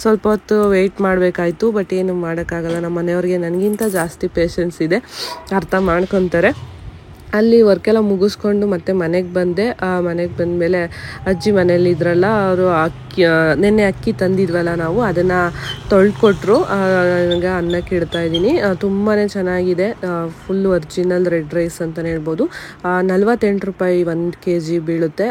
ಸ್ವಲ್ಪ ಹೊತ್ತು ವೆಯ್ಟ್ ಮಾಡಬೇಕಾಯ್ತು. ಬಟ್ ಏನು ಮಾಡೋಕ್ಕಾಗಲ್ಲ, ನಮ್ಮ ಮನೆಯವ್ರಿಗೆ ನನಗಿಂತ ಜಾಸ್ತಿ ಪೇಷನ್ಸ್ ಇದೆ, ಅರ್ಥ ಮಾಡ್ಕೊತಾರೆ. ಅಲ್ಲಿ ವರ್ಕೆಲ್ಲ ಮುಗಿಸ್ಕೊಂಡು ಮತ್ತೆ ಮನೆಗೆ ಬಂದೆ. ಮನೆಗೆ ಬಂದಮೇಲೆ ಅಜ್ಜಿ ಮನೇಲಿ ಇದ್ರಲ್ಲ, ಅವರು ನೆನ್ನೆ ಅಕ್ಕಿ ತಂದಿದ್ವಲ್ಲ ನಾವು, ಅದನ್ನು ತೊಳ್ಕೊಟ್ರು. ನನಗೆ ಅನ್ನಕ್ಕೆ ಇಡ್ತಾಯಿದ್ದೀನಿ. ತುಂಬಾ ಚೆನ್ನಾಗಿದೆ. ಫುಲ್ಲು ಒರಿಜಿನಲ್ ರೆಡ್ ರೈಸ್ ಅಂತಲೇ ಹೇಳ್ಬೋದು. 48 ರೂಪಾಯಿ 1 kg ಬೀಳುತ್ತೆ.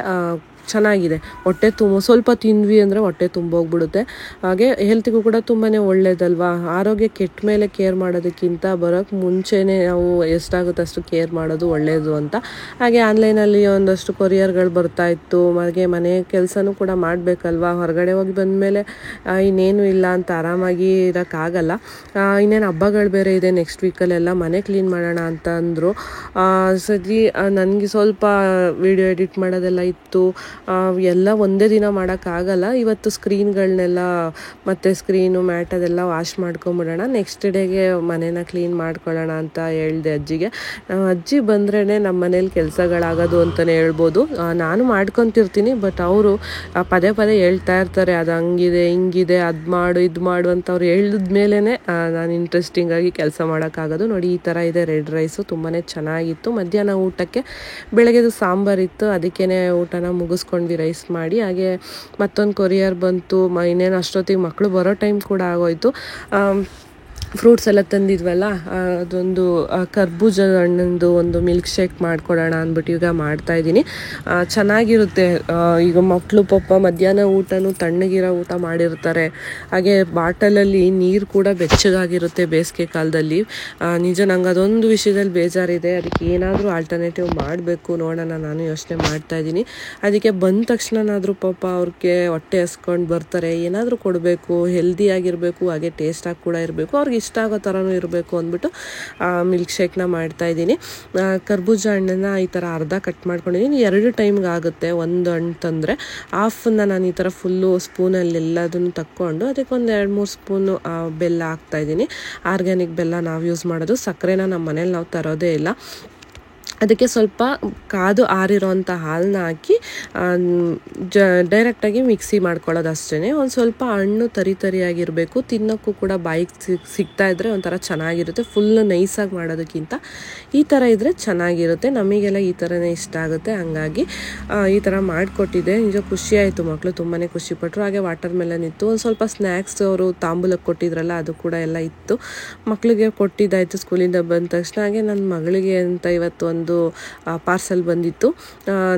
ಚೆನ್ನಾಗಿದೆ. ಹೊಟ್ಟೆ ಸ್ವಲ್ಪ ತಿಂದ್ವಿ ಅಂದರೆ ಹೊಟ್ಟೆ ತುಂಬೋಗ್ಬಿಡುತ್ತೆ. ಹಾಗೆ ಹೆಲ್ತಿಗೂ ಕೂಡ ತುಂಬಾ ಒಳ್ಳೇದಲ್ವಾ. ಆರೋಗ್ಯ ಕೆಟ್ಟ ಮೇಲೆ ಕೇರ್ ಮಾಡೋದಕ್ಕಿಂತ ಬರೋಕ್ಕೆ ಮುಂಚೆನೇ ನಾವು ಎಷ್ಟಾಗುತ್ತೆ ಅಷ್ಟು ಕೇರ್ ಮಾಡೋದು ಒಳ್ಳೆಯದು ಅಂತ. ಹಾಗೆ ಆನ್ಲೈನಲ್ಲಿ ಒಂದಷ್ಟು ಕೊರಿಯರ್ಗಳು ಬರ್ತಾಯಿತ್ತು. ಹಾಗೆ ಮನೆ ಕೆಲಸನೂ ಕೂಡ ಮಾಡಬೇಕಲ್ವಾ. ಹೊರಗಡೆ ಹೋಗಿ ಬಂದಮೇಲೆ ಇನ್ನೇನು ಇಲ್ಲ ಅಂತ ಆರಾಮಾಗಿ ಇರೋಕ್ಕಾಗಲ್ಲ. ಇನ್ನೇನು ಹಬ್ಬಗಳು ಬೇರೆ ಇದೆ ನೆಕ್ಸ್ಟ್ ವೀಕಲ್ಲೆಲ್ಲ, ಮನೆ ಕ್ಲೀನ್ ಮಾಡೋಣ ಅಂತ ಅಂದರು. ಸರಿ ನನಗೆ ಸ್ವಲ್ಪ ವಿಡಿಯೋ ಎಡಿಟ್ ಮಾಡೋದೆಲ್ಲ ಇತ್ತು. ಎಲ್ಲ ಒಂದೇ ದಿನ ಮಾಡೋಕ್ಕಾಗಲ್ಲ. ಇವತ್ತು ಸ್ಕ್ರೀನ್ಗಳನ್ನೆಲ್ಲ ಮತ್ತು ಸ್ಕ್ರೀನು ಮ್ಯಾಟ್ ಅದೆಲ್ಲ ವಾಶ್ ಮಾಡ್ಕೊಂಬಿಡೋಣ, ನೆಕ್ಸ್ಟ್ ಡೇಗೆ ಮನೇನ ಕ್ಲೀನ್ ಮಾಡ್ಕೊಳ್ಳೋಣ ಅಂತ ಹೇಳಿದೆ ಅಜ್ಜಿಗೆ. ಅಜ್ಜಿ ಬಂದ್ರೇ ನಮ್ಮ ಮನೇಲಿ ಕೆಲಸಗಳಾಗೋದು ಅಂತಲೇ ಹೇಳ್ಬೋದು. ನಾನು ಮಾಡ್ಕೊತಿರ್ತೀನಿ, ಬಟ್ ಅವರು ಪದೇ ಹೇಳ್ತಾ ಇರ್ತಾರೆ ಅದು ಹಂಗಿದೆ ಹಿಂಗಿದೆ, ಅದು ಮಾಡು ಇದು ಮಾಡು ಅಂತ ಅವ್ರು ಹೇಳಿದ್ಮೇಲೆ ನಾನು ಇಂಟ್ರೆಸ್ಟಿಂಗಾಗಿ ಕೆಲಸ ಮಾಡೋಕ್ಕಾಗೋದು. ನೋಡಿ ಈ ಥರ ಇದೆ ರೆಡ್ ರೈಸು, ತುಂಬಾ ಚೆನ್ನಾಗಿತ್ತು. ಮಧ್ಯಾಹ್ನ ಊಟಕ್ಕೆ ಬೆಳಗ್ಗೆದು ಸಾಂಬಾರಿತ್ತು, ಅದಕ್ಕೇ ಊಟನ ಮುಗಿಸ್ಕೊಂಡ್ವಿ ರೈಸ್ ಮಾಡಿ. ಹಾಗೆ ಮತ್ತೊಂದು ಕೊರಿಯರ್ ಬಂತು. ಇನ್ನೇನು ಅಷ್ಟೊತ್ತಿಗೆ ಮಕ್ಕಳು ಬರೋ ಟೈಮ್ ಕೂಡ ಆಗೋಯ್ತು. ಫ್ರೂಟ್ಸ್ ಎಲ್ಲ ತಂದಿದ್ವಲ್ಲ, ಅದೊಂದು ಕರ್ಬೂಜ ಹಣ್ಣಿಂದು ಒಂದು ಮಿಲ್ಕ್ ಶೇಕ್ ಮಾಡಿಕೊಡೋಣ ಅಂದ್ಬಿಟ್ಟು ಈಗ ಮಾಡ್ತಾಯಿದ್ದೀನಿ. ಚೆನ್ನಾಗಿರುತ್ತೆ. ಈಗ ಮಕ್ಕಳು ಪಾಪ ಮಧ್ಯಾಹ್ನ ಊಟನೂ ತಣ್ಣಗಿರೋ ಊಟ ಮಾಡಿರ್ತಾರೆ. ಹಾಗೆ ಬಾಟಲಲ್ಲಿ ನೀರು ಕೂಡ ಬೆಚ್ಚಗಾಗಿರುತ್ತೆ ಬೇಸಿಗೆ ಕಾಲದಲ್ಲಿ. ನಿಜ ನಂಗೆ ಅದೊಂದು ವಿಷಯದಲ್ಲಿ ಬೇಜಾರಿದೆ. ಅದಕ್ಕೆ ಏನಾದರೂ ಆಲ್ಟರ್ನೇಟಿವ್ ಮಾಡಬೇಕು, ನೋಡೋಣ. ನಾನು ಯೋಚನೆ ಮಾಡ್ತಾಯಿದ್ದೀನಿ. ಅದಕ್ಕೆ ಬಂದ ತಕ್ಷಣನಾದರೂ ಪಾಪ ಅವ್ರಿಗೆ ಹೊಟ್ಟೆ ಹಸ್ಕೊಂಡು ಬರ್ತಾರೆ, ಏನಾದರೂ ಕೊಡಬೇಕು, ಹೆಲ್ದಿಯಾಗಿರಬೇಕು, ಹಾಗೆ ಟೇಸ್ಟಾಗಿ ಕೂಡ ಇರಬೇಕು, ಅವ್ರಿಗೆ ಇಷ್ಟ ಆಗೋ ಥರನೂ ಇರಬೇಕು ಅಂದ್ಬಿಟ್ಟು ಮಿಲ್ಕ್ ಶೇಕ್ನ ಮಾಡ್ತಾಯಿದ್ದೀನಿ. ಕರ್ಬೂಜ ಹಣ್ಣನ್ನು ಈ ಥರ ಅರ್ಧ ಕಟ್ ಮಾಡ್ಕೊಂಡಿದ್ದೀನಿ. 2 ಟೈಮ್ಗೆ ಆಗುತ್ತೆ. ಒಂದು ಹಣ್ಣು ತಂದರೆ ಹಾಫನ್ನು ನಾನು ಈ ಥರ ಫುಲ್ಲು ಸ್ಪೂನಲ್ಲಿ ಎಲ್ಲದನ್ನು ತಕ್ಕೊಂಡು ಅದಕ್ಕೊಂದು 2-3 ಸ್ಪೂನು ಬೆಲ್ಲ ಹಾಕ್ತಾಯಿದ್ದೀನಿ. ಆರ್ಗ್ಯಾನಿಕ್ ಬೆಲ್ಲ ನಾವು ಯೂಸ್ ಮಾಡೋದು. ಸಕ್ಕರೆನ ನಮ್ಮ ಮನೇಲಿ ನಾವು ತರೋದೇ ಇಲ್ಲ. ಅದಕ್ಕೆ ಸ್ವಲ್ಪ ಕಾದು ಆರಿರೋಂಥ ಹಾಲನ್ನ ಹಾಕಿ ಡೈರೆಕ್ಟಾಗಿ ಮಿಕ್ಸಿ ಮಾಡ್ಕೊಳ್ಳೋದು ಅಷ್ಟೇ. ಒಂದು ಸ್ವಲ್ಪ ಹಣ್ಣು ತರಿಯಾಗಿರಬೇಕು, ತಿನ್ನೋಕ್ಕೂ ಕೂಡ ಬಾಯಿಗೆ ಸಿಗ್ತಾ ಇದ್ದರೆ ಒಂಥರ ಚೆನ್ನಾಗಿರುತ್ತೆ. ಫುಲ್ ನೈಸಾಗಿ ಮಾಡೋದಕ್ಕಿಂತ ಈ ಥರ ಇದ್ದರೆ ಚೆನ್ನಾಗಿರುತ್ತೆ. ನಮಗೆಲ್ಲ ಈ ಥರನೇ ಇಷ್ಟ ಆಗುತ್ತೆ. ಹಂಗಾಗಿ ಈ ಥರ ಮಾಡಿಕೊಟ್ಟಿದ್ದೆ. ನಿಜ ಖುಷಿ ಆಯಿತು, ಮಕ್ಕಳು ತುಂಬಾ ಖುಷಿಪಟ್ಟರು. ಹಾಗೆ ವಾಟರ್ ಮೆಲನ್ ಇತ್ತು, ಒಂದು ಸ್ವಲ್ಪ ಸ್ನ್ಯಾಕ್ಸ್ ಅವರು ತಾಂಬೂಲಕ್ಕೆ ಕೊಟ್ಟಿದ್ರಲ್ಲ ಅದು ಕೂಡ ಎಲ್ಲ ಇತ್ತು. ಮಕ್ಕಳಿಗೆ ಕೊಟ್ಟಿದ್ದಾಯಿತು ಸ್ಕೂಲಿಂದ ಬಂದ ತಕ್ಷಣ. ಹಾಗೆ ನನ್ನ ಮಗಳಿಗೆ ಅಂತ ಇವತ್ತು ಒಂದು ಪಾರ್ಸಲ್ ಬಂದಿತ್ತು.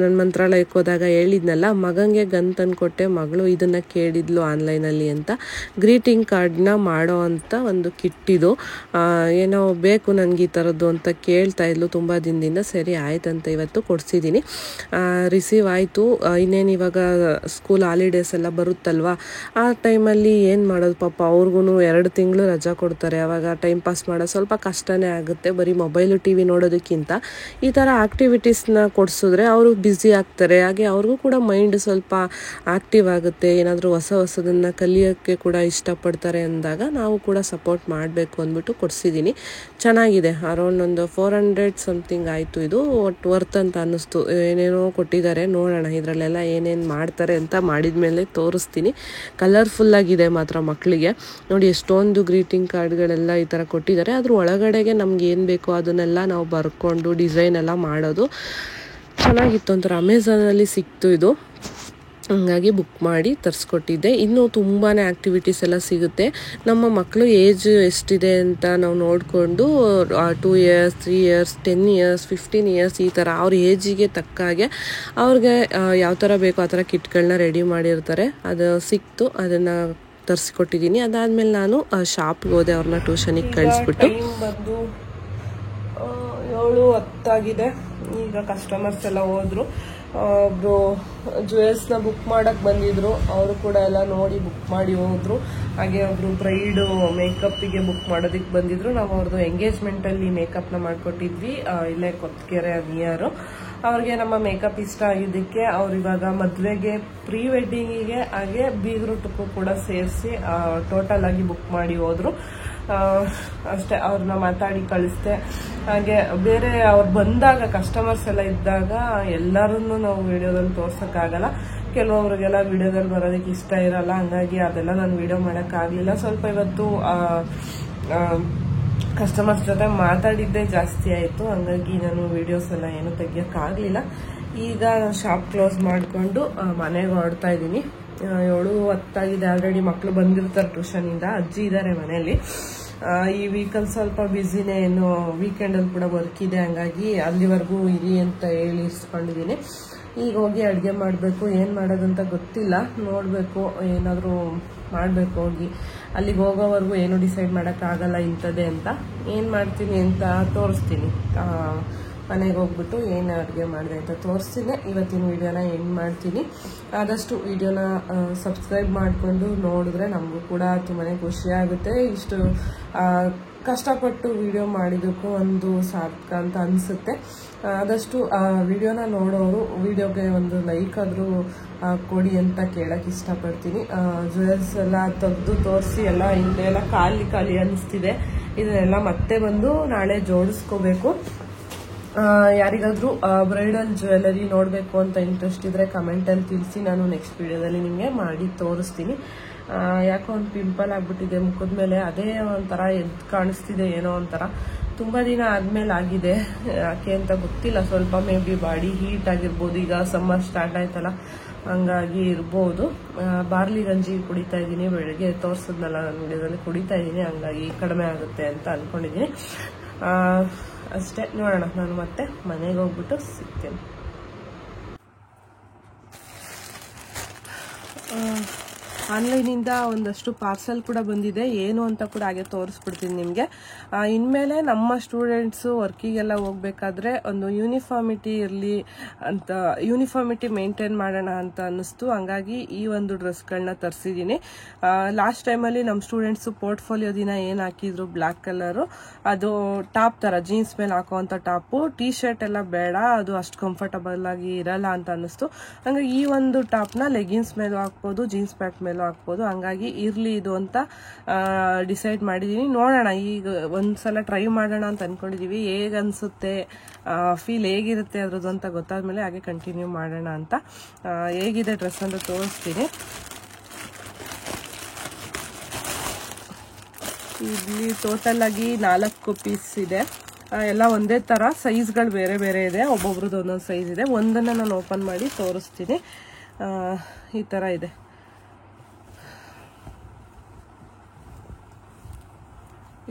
ನನ್ನ ಮಂತ್ರಾಲಯಕ್ಕೆ ಹೋದಾಗ ಹೇಳಿದ್ನಲ್ಲ, ಮಗಂಗೆ ಗನ್ ತಂದು ಕೊಟ್ಟೆ, ಮಗಳು ಇದನ್ನು ಕೇಳಿದ್ಲು ಆನ್ಲೈನಲ್ಲಿ ಅಂತ. ಗ್ರೀಟಿಂಗ್ ಕಾರ್ಡ್ನ ಮಾಡೋ ಅಂಥ ಒಂದು ಕಿಟ್ ಇದು. ಏನೋ ಬೇಕು ನನಗೆ ಈ ಥರದ್ದು ಅಂತ ಕೇಳ್ತಾ ಇದ್ಲು ತುಂಬ ದಿನದಿಂದ. ಸರಿ ಆಯ್ತಂತ ಇವತ್ತು ಕೊಡಿಸಿದ್ದೀನಿ. ರಿಸೀವ್ ಆಯಿತು. ಇನ್ನೇನು ಇವಾಗ ಸ್ಕೂಲ್ ಹಾಲಿಡೇಸ್ ಎಲ್ಲ ಬರುತ್ತಲ್ವ, ಆ ಟೈಮಲ್ಲಿ ಏನು ಮಾಡೋದು ಪಾಪ, ಅವ್ರಿಗೂ 2 ತಿಂಗಳು ರಜಾ ಕೊಡ್ತಾರೆ. ಆವಾಗ ಟೈಮ್ ಪಾಸ್ ಮಾಡೋದು ಸ್ವಲ್ಪ ಕಷ್ಟನೇ ಆಗುತ್ತೆ. ಬರೀ ಮೊಬೈಲು ಟಿ ವಿ ನೋಡೋದಕ್ಕಿಂತ ಈ ಥರ ಆ್ಯಕ್ಟಿವಿಟೀಸ್ನ ಕೊಡಿಸಿದ್ರೆ ಅವರು ಬ್ಯುಸಿ ಆಗ್ತಾರೆ. ಹಾಗೆ ಅವ್ರಿಗೂ ಕೂಡ ಮೈಂಡ್ ಸ್ವಲ್ಪ ಆ್ಯಕ್ಟಿವ್ ಆಗುತ್ತೆ. ಏನಾದರೂ ಹೊಸದನ್ನು ಕಲಿಯೋಕ್ಕೆ ಕೂಡ ಇಷ್ಟಪಡ್ತಾರೆ ಅಂದಾಗ ನಾವು ಕೂಡ ಸಪೋರ್ಟ್ ಮಾಡಬೇಕು ಅಂದ್ಬಿಟ್ಟು ಕೊಡಿಸಿದ್ದೀನಿ. ಚೆನ್ನಾಗಿದೆ. ಅರೌಂಡ್ ಒಂದು 400 ಸಮಥಿಂಗ್ ಆಯಿತು. ಇದು ಒಟ್ಟು ವರ್ತ್ ಅಂತ ಅನ್ನಿಸ್ತು. ಏನೇನೋ ಕೊಟ್ಟಿದ್ದಾರೆ, ನೋಡೋಣ ಇದರಲ್ಲೆಲ್ಲ ಏನೇನು ಮಾಡ್ತಾರೆ ಅಂತ ಮಾಡಿದ ಮೇಲೆ ತೋರಿಸ್ತೀನಿ. ಕಲರ್ಫುಲ್ಲಾಗಿದೆ ಮಾತ್ರ ಮಕ್ಕಳಿಗೆ. ನೋಡಿ ಎಷ್ಟೊಂದು ಗ್ರೀಟಿಂಗ್ ಕಾರ್ಡ್ಗಳೆಲ್ಲ ಈ ಥರ ಕೊಟ್ಟಿದ್ದಾರೆ. ಅದ್ರ ಒಳಗಡೆಗೆ ನಮ್ಗೆ ಏನು ಬೇಕೋ ಅದನ್ನೆಲ್ಲ ನಾವು ಬರ್ಕೊಂಡು ಡಿಸೈನ್ ಎಲ್ಲ ಮಾಡೋದು ಚೆನ್ನಾಗಿತ್ತು. ಒಂಥರ ಅಮೆಝಾನಲ್ಲಿ ಸಿಕ್ತು ಇದು. ಹಂಗಾಗಿ ಬುಕ್ ಮಾಡಿ ತರಿಸ್ಕೊಟ್ಟಿದ್ದೆ. ಇನ್ನೂ ತುಂಬಾ ಆ್ಯಕ್ಟಿವಿಟೀಸ್ ಎಲ್ಲ ಸಿಗುತ್ತೆ. ನಮ್ಮ ಮಕ್ಕಳು ಏಜ್ ಎಷ್ಟಿದೆ ಅಂತ ನಾವು ನೋಡಿಕೊಂಡು 2 ಇಯರ್ಸ್ 3 ಇಯರ್ಸ್ 10 ಇಯರ್ಸ್ 15 ಇಯರ್ಸ್ ಈ ಥರ ಅವ್ರ ಏಜಿಗೆ ತಕ್ಕ ಹಾಗೆ ಅವ್ರಿಗೆ ಯಾವ ಥರ ಬೇಕೋ ಆ ಥರ ಕಿಟ್ಗಳನ್ನ ರೆಡಿ ಮಾಡಿರ್ತಾರೆ. ಅದು ಸಿಕ್ತು, ಅದನ್ನು ತರಿಸ್ಕೊಟ್ಟಿದ್ದೀನಿ. ಅದಾದಮೇಲೆ ನಾನು ಶಾಪ್ಗೆ ಹೋದೆ, ಅವ್ರನ್ನ ಟ್ಯೂಷನಿಗೆ ಕಳಿಸ್ಬಿಟ್ಟು. ಬಂದು 7:10 ಈಗ ಕಸ್ಟಮರ್ಸ್ ಎಲ್ಲ ಹೋದ್ರು. ಒಬ್ಬರು ಜ್ಯುವೆಲ್ಸ್ನ ಬುಕ್ ಮಾಡೋಕ್ಕೆ ಬಂದಿದ್ರು, ಅವರು ಕೂಡ ಎಲ್ಲ ನೋಡಿ ಬುಕ್ ಮಾಡಿ ಹೋದ್ರು. ಹಾಗೆ ಒಬ್ಬರು ಬ್ರೈಡು ಮೇಕಪ್ಪಿಗೆ ಬುಕ್ ಮಾಡೋದಕ್ಕೆ ಬಂದಿದ್ರು. ನಾವು ಅವ್ರದ್ದು ಎಂಗೇಜ್ಮೆಂಟಲ್ಲಿ ಮೇಕಪ್ನ ಮಾಡಿಕೊಟ್ಟಿದ್ವಿ, ಇಲ್ಲೇ ಕೊತ್ಕೆರೆ ನಿಯರು. ಅವ್ರಿಗೆ ನಮ್ಮ ಮೇಕಪ್ ಇಷ್ಟ ಆಗಿದ್ದಕ್ಕೆ ಅವ್ರು ಇವಾಗ ಮದುವೆಗೆ ಪ್ರೀ ವೆಡ್ಡಿಂಗಿಗೆ ಹಾಗೆ ಬೀಗ್ರೂಟಕ್ಕೂ ಕೂಡ ಸೇರಿಸಿ ಟೋಟಲ್ ಆಗಿ ಬುಕ್ ಮಾಡಿ ಹೋದ್ರು. ಅಷ್ಟೇ, ಅವ್ರನ್ನ ಮಾತಾಡಿ ಕಳಿಸ್ದೆ. ಹಾಗೆ ಬೇರೆ ಅವ್ರು ಬಂದಾಗ ಕಸ್ಟಮರ್ಸ್ ಎಲ್ಲ ಇದ್ದಾಗ ಎಲ್ಲರನ್ನೂ ನಾವು ವಿಡಿಯೋದಲ್ಲಿ ತೋರ್ಸೋಕ್ಕಾಗಲ್ಲ. ಕೆಲವೊಬ್ರಿಗೆಲ್ಲ ವಿಡಿಯೋದಲ್ಲಿ ಬರೋದಕ್ಕೆ ಇಷ್ಟ ಇರಲ್ಲ, ಹಂಗಾಗಿ ಅದೆಲ್ಲ ನಾನು ವಿಡಿಯೋ ಮಾಡೋಕ್ಕಾಗಲಿಲ್ಲ. ಸ್ವಲ್ಪ ಇವತ್ತು ಕಸ್ಟಮರ್ಸ್ ಜೊತೆ ಮಾತಾಡಿದ್ದೇ ಜಾಸ್ತಿ ಆಯಿತು, ಹಂಗಾಗಿ ನಾನು ವಿಡಿಯೋಸ್ ಎಲ್ಲ ಏನೂ ತೆಗಿಯೋಕ್ಕಾಗಲಿಲ್ಲ. ಈಗ ಶಾಪ್ ಕ್ಲೋಸ್ ಮಾಡಿಕೊಂಡು ಮನೆಗೆ ಹೊರಡ್ತಾ ಇದ್ದೀನಿ. 7:10 ಆಲ್ರೆಡಿ ಮಕ್ಕಳು ಬಂದಿರ್ತಾರೆ ಟ್ಯೂಷನಿಂದ. ಅಜ್ಜಿ ಇದ್ದಾರೆ ಮನೆಯಲ್ಲಿ. ಈ ವೀಕಲ್ಲಿ ಸ್ವಲ್ಪ ಬ್ಯುಸಿನೇ, ಏನು ವೀಕೆಂಡಲ್ಲಿ ಕೂಡ ವರ್ಕ್ ಇದೆ, ಹಂಗಾಗಿ ಅಲ್ಲಿವರೆಗೂ ಇರಿ ಅಂತ ಹೇಳಿ ಇರಿಸ್ಕೊಂಡಿದ್ದೀನಿ. ಈಗ ಹೋಗಿ ಅಡುಗೆ ಮಾಡಬೇಕು. ಏನು ಮಾಡೋದಂತ ಗೊತ್ತಿಲ್ಲ, ನೋಡಬೇಕು, ಏನಾದರೂ ಮಾಡಬೇಕು. ಹೋಗಿ ಅಲ್ಲಿಗೆ ಹೋಗೋವರೆಗೂ ಏನು ಡಿಸೈಡ್ ಮಾಡೋಕ್ಕಾಗಲ್ಲ ಇಂಥದ್ದೇ ಅಂತ. ಏನು ಮಾಡ್ತೀನಿ ಅಂತ ತೋರಿಸ್ತೀನಿ. ಮನೆಗೆ ಹೋಗ್ಬಿಟ್ಟು ಏನು ಅಡುಗೆ ಮಾಡಿದೆ ಅಂತ ತೋರಿಸ್ತೀನಿ. ಇವತ್ತಿನ ವಿಡಿಯೋನ ಎಂಡ್ ಮಾಡ್ತೀನಿ. ಆದಷ್ಟು ವಿಡಿಯೋನ ಸಬ್ಸ್ಕ್ರೈಬ್ ಮಾಡಿಕೊಂಡು ನೋಡಿದ್ರೆ ನಮಗೂ ಕೂಡ ತುಂಬಾ ಖುಷಿ ಆಗುತ್ತೆ. ಇಷ್ಟು ಕಷ್ಟಪಟ್ಟು ವಿಡಿಯೋ ಮಾಡಿದ್ದಕ್ಕೂ ಒಂದು ಸಾರ್ಥಕ ಅಂತ ಅನಿಸುತ್ತೆ. ಆದಷ್ಟು ವಿಡಿಯೋನ ನೋಡೋರು ವಿಡಿಯೋಗೆ ಒಂದು ಲೈಕ್ ಆದರೂ ಕೊಡಿ ಅಂತ ಕೇಳೋಕ್ಕೆ ಇಷ್ಟಪಡ್ತೀನಿ. ಜ್ಯುವೆಲ್ಸ್ ಎಲ್ಲ ತೆಗೆದು ತೋರಿಸಿ ಎಲ್ಲ ಹಿಂದೆ ಎಲ್ಲ ಖಾಲಿ ಅನ್ನಿಸ್ತಿದೆ. ಇದನ್ನೆಲ್ಲ ಮತ್ತೆ ಬಂದು ನಾಳೆ ಜೋಡಿಸ್ಕೋಬೇಕು. ಯಾರಿಗಾದರೂ ಬ್ರೈಡಲ್ ಜ್ಯುವೆಲರಿ ನೋಡಬೇಕು ಅಂತ ಇಂಟ್ರೆಸ್ಟ್ ಇದ್ದರೆ ಕಮೆಂಟಲ್ಲಿ ತಿಳಿಸಿ, ನಾನು ನೆಕ್ಸ್ಟ್ ವಿಡಿಯೋದಲ್ಲಿ ನಿಮಗೆ ಮಾಡಿ ತೋರಿಸ್ತೀನಿ. ಯಾಕೋ ಒಂದು ಪಿಂಪಲ್ ಆಗಿಬಿಟ್ಟಿದೆ ಮುಖದ ಮೇಲೆ, ಅದೇ ಒಂಥರ ಎದ್ದು ಕಾಣಿಸ್ತಿದೆ, ಏನೋ ಒಂಥರ. ತುಂಬ ದಿನ ಆದಮೇಲೆ ಆಗಿದೆ, ಯಾಕೆ ಅಂತ ಗೊತ್ತಿಲ್ಲ. ಸ್ವಲ್ಪ ಮೇ ಬಿ ಬಾಡಿ ಹೀಟ್ ಆಗಿರ್ಬೋದು. ಈಗ ಸಮ್ಮರ್ ಸ್ಟಾರ್ಟ್ ಆಯ್ತಲ್ಲ, ಹಂಗಾಗಿ ಇರ್ಬೋದು. ಬಾರ್ಲಿ ಗಂಜಿ ಕುಡಿತಾ ಇದ್ದೀನಿ, ಬೆಳಗ್ಗೆ ತೋರಿಸಿದ್ನಲ್ಲ ನಾನು ವಿಡಿಯೋದಲ್ಲಿ ಕುಡಿತಾ ಇದ್ದೀನಿ, ಹಂಗಾಗಿ ಕಡಿಮೆ ಆಗುತ್ತೆ ಅಂತ ಅಂದ್ಕೊಂಡಿದ್ದೀನಿ. ಅಷ್ಟೇ, ನೋಡೋಣ. ನಾನು ಮತ್ತೆ ಮನೆಗೆ ಹೋಗ್ಬಿಟ್ಟು ಸಿಗ್ತೇನೆ. ಆನ್ಲೈನಿಂದ ಒಂದಷ್ಟು ಪಾರ್ಸಲ್ ಕೂಡ ಬಂದಿದೆ, ಏನು ಅಂತ ಕೂಡ ಹಾಗೆ ತೋರಿಸ್ಬಿಡ್ತೀನಿ ನಿಮಗೆ. ಇನ್ಮೇಲೆ ನಮ್ಮ ಸ್ಟೂಡೆಂಟ್ಸು ವರ್ಕಿಗೆಲ್ಲ ಹೋಗ್ಬೇಕಾದ್ರೆ ಒಂದು ಯೂನಿಫಾರ್ಮಿಟಿ ಇರಲಿ ಅಂತ, ಯೂನಿಫಾರ್ಮಿಟಿ ಮೇಂಟೈನ್ ಮಾಡೋಣ ಅಂತ ಅನ್ನಿಸ್ತು. ಹಂಗಾಗಿ ಈ ಒಂದು ಡ್ರೆಸ್ಗಳನ್ನ ತರಿಸಿದ್ದೀನಿ. ಲಾಸ್ಟ್ ಟೈಮಲ್ಲಿ ನಮ್ಮ ಸ್ಟೂಡೆಂಟ್ಸು ಪೋರ್ಟ್ಫೋಲಿಯೋ ದಿನ ಏನು ಹಾಕಿದ್ರು ಬ್ಲ್ಯಾಕ್ ಕಲರು, ಅದು ಟಾಪ್ ಥರ ಜೀನ್ಸ್ ಮೇಲೆ ಹಾಕೋವಂಥ ಟಾಪು. ಟೀ ಶರ್ಟ್ ಎಲ್ಲ ಬೇಡ, ಅದು ಅಷ್ಟು ಕಂಫರ್ಟಬಲ್ ಆಗಿ ಇರಲ್ಲ ಅಂತ ಅನ್ನಿಸ್ತು. ಹಂಗಾಗಿ ಈ ಒಂದು ಟಾಪ್ನ ಲೆಗಿನ್ಸ್ ಮೇಲೆ ಹಾಕ್ಬೋದು, ಜೀನ್ಸ್ ಪ್ಯಾಂಟ್ ಮೇಲೆ ಏನೋ ಹಾಕ್ಬೋದು. ಹಂಗಾಗಿ ಇರಲಿ ಇದು ಅಂತ ಡಿಸೈಡ್ ಮಾಡಿದ್ದೀನಿ. ನೋಡೋಣ, ಈಗ ಒಂದ್ಸಲ ಟ್ರೈ ಮಾಡೋಣ ಅಂತ ಅಂದ್ಕೊಂಡಿದ್ದೀವಿ. ಹೇಗೆ ಅನಿಸುತ್ತೆ, ಫೀಲ್ ಹೇಗಿರುತ್ತೆ ಅದ್ರದ್ದು ಅಂತ ಗೊತ್ತಾದ್ಮೇಲೆ ಹಾಗೆ ಕಂಟಿನ್ಯೂ ಮಾಡೋಣ ಅಂತ. ಹೇಗಿದೆ ಡ್ರೆಸ್ ಅಂತ ತೋರಿಸ್ತೀನಿ. ಇಲ್ಲಿ ಟೋಟಲ್ ಆಗಿ 4 ಪೀಸ್ ಇದೆ. ಎಲ್ಲ ಒಂದೇ ಥರ, ಸೈಜ್ಗಳು ಬೇರೆ ಬೇರೆ ಇದೆ, ಒಬ್ಬೊಬ್ರದ್ದು ಒಂದೊಂದು ಸೈಜ್ ಇದೆ. ಒಂದನ್ನು ನಾನು ಓಪನ್ ಮಾಡಿ ತೋರಿಸ್ತೀನಿ. ಈ ಥರ ಇದೆ.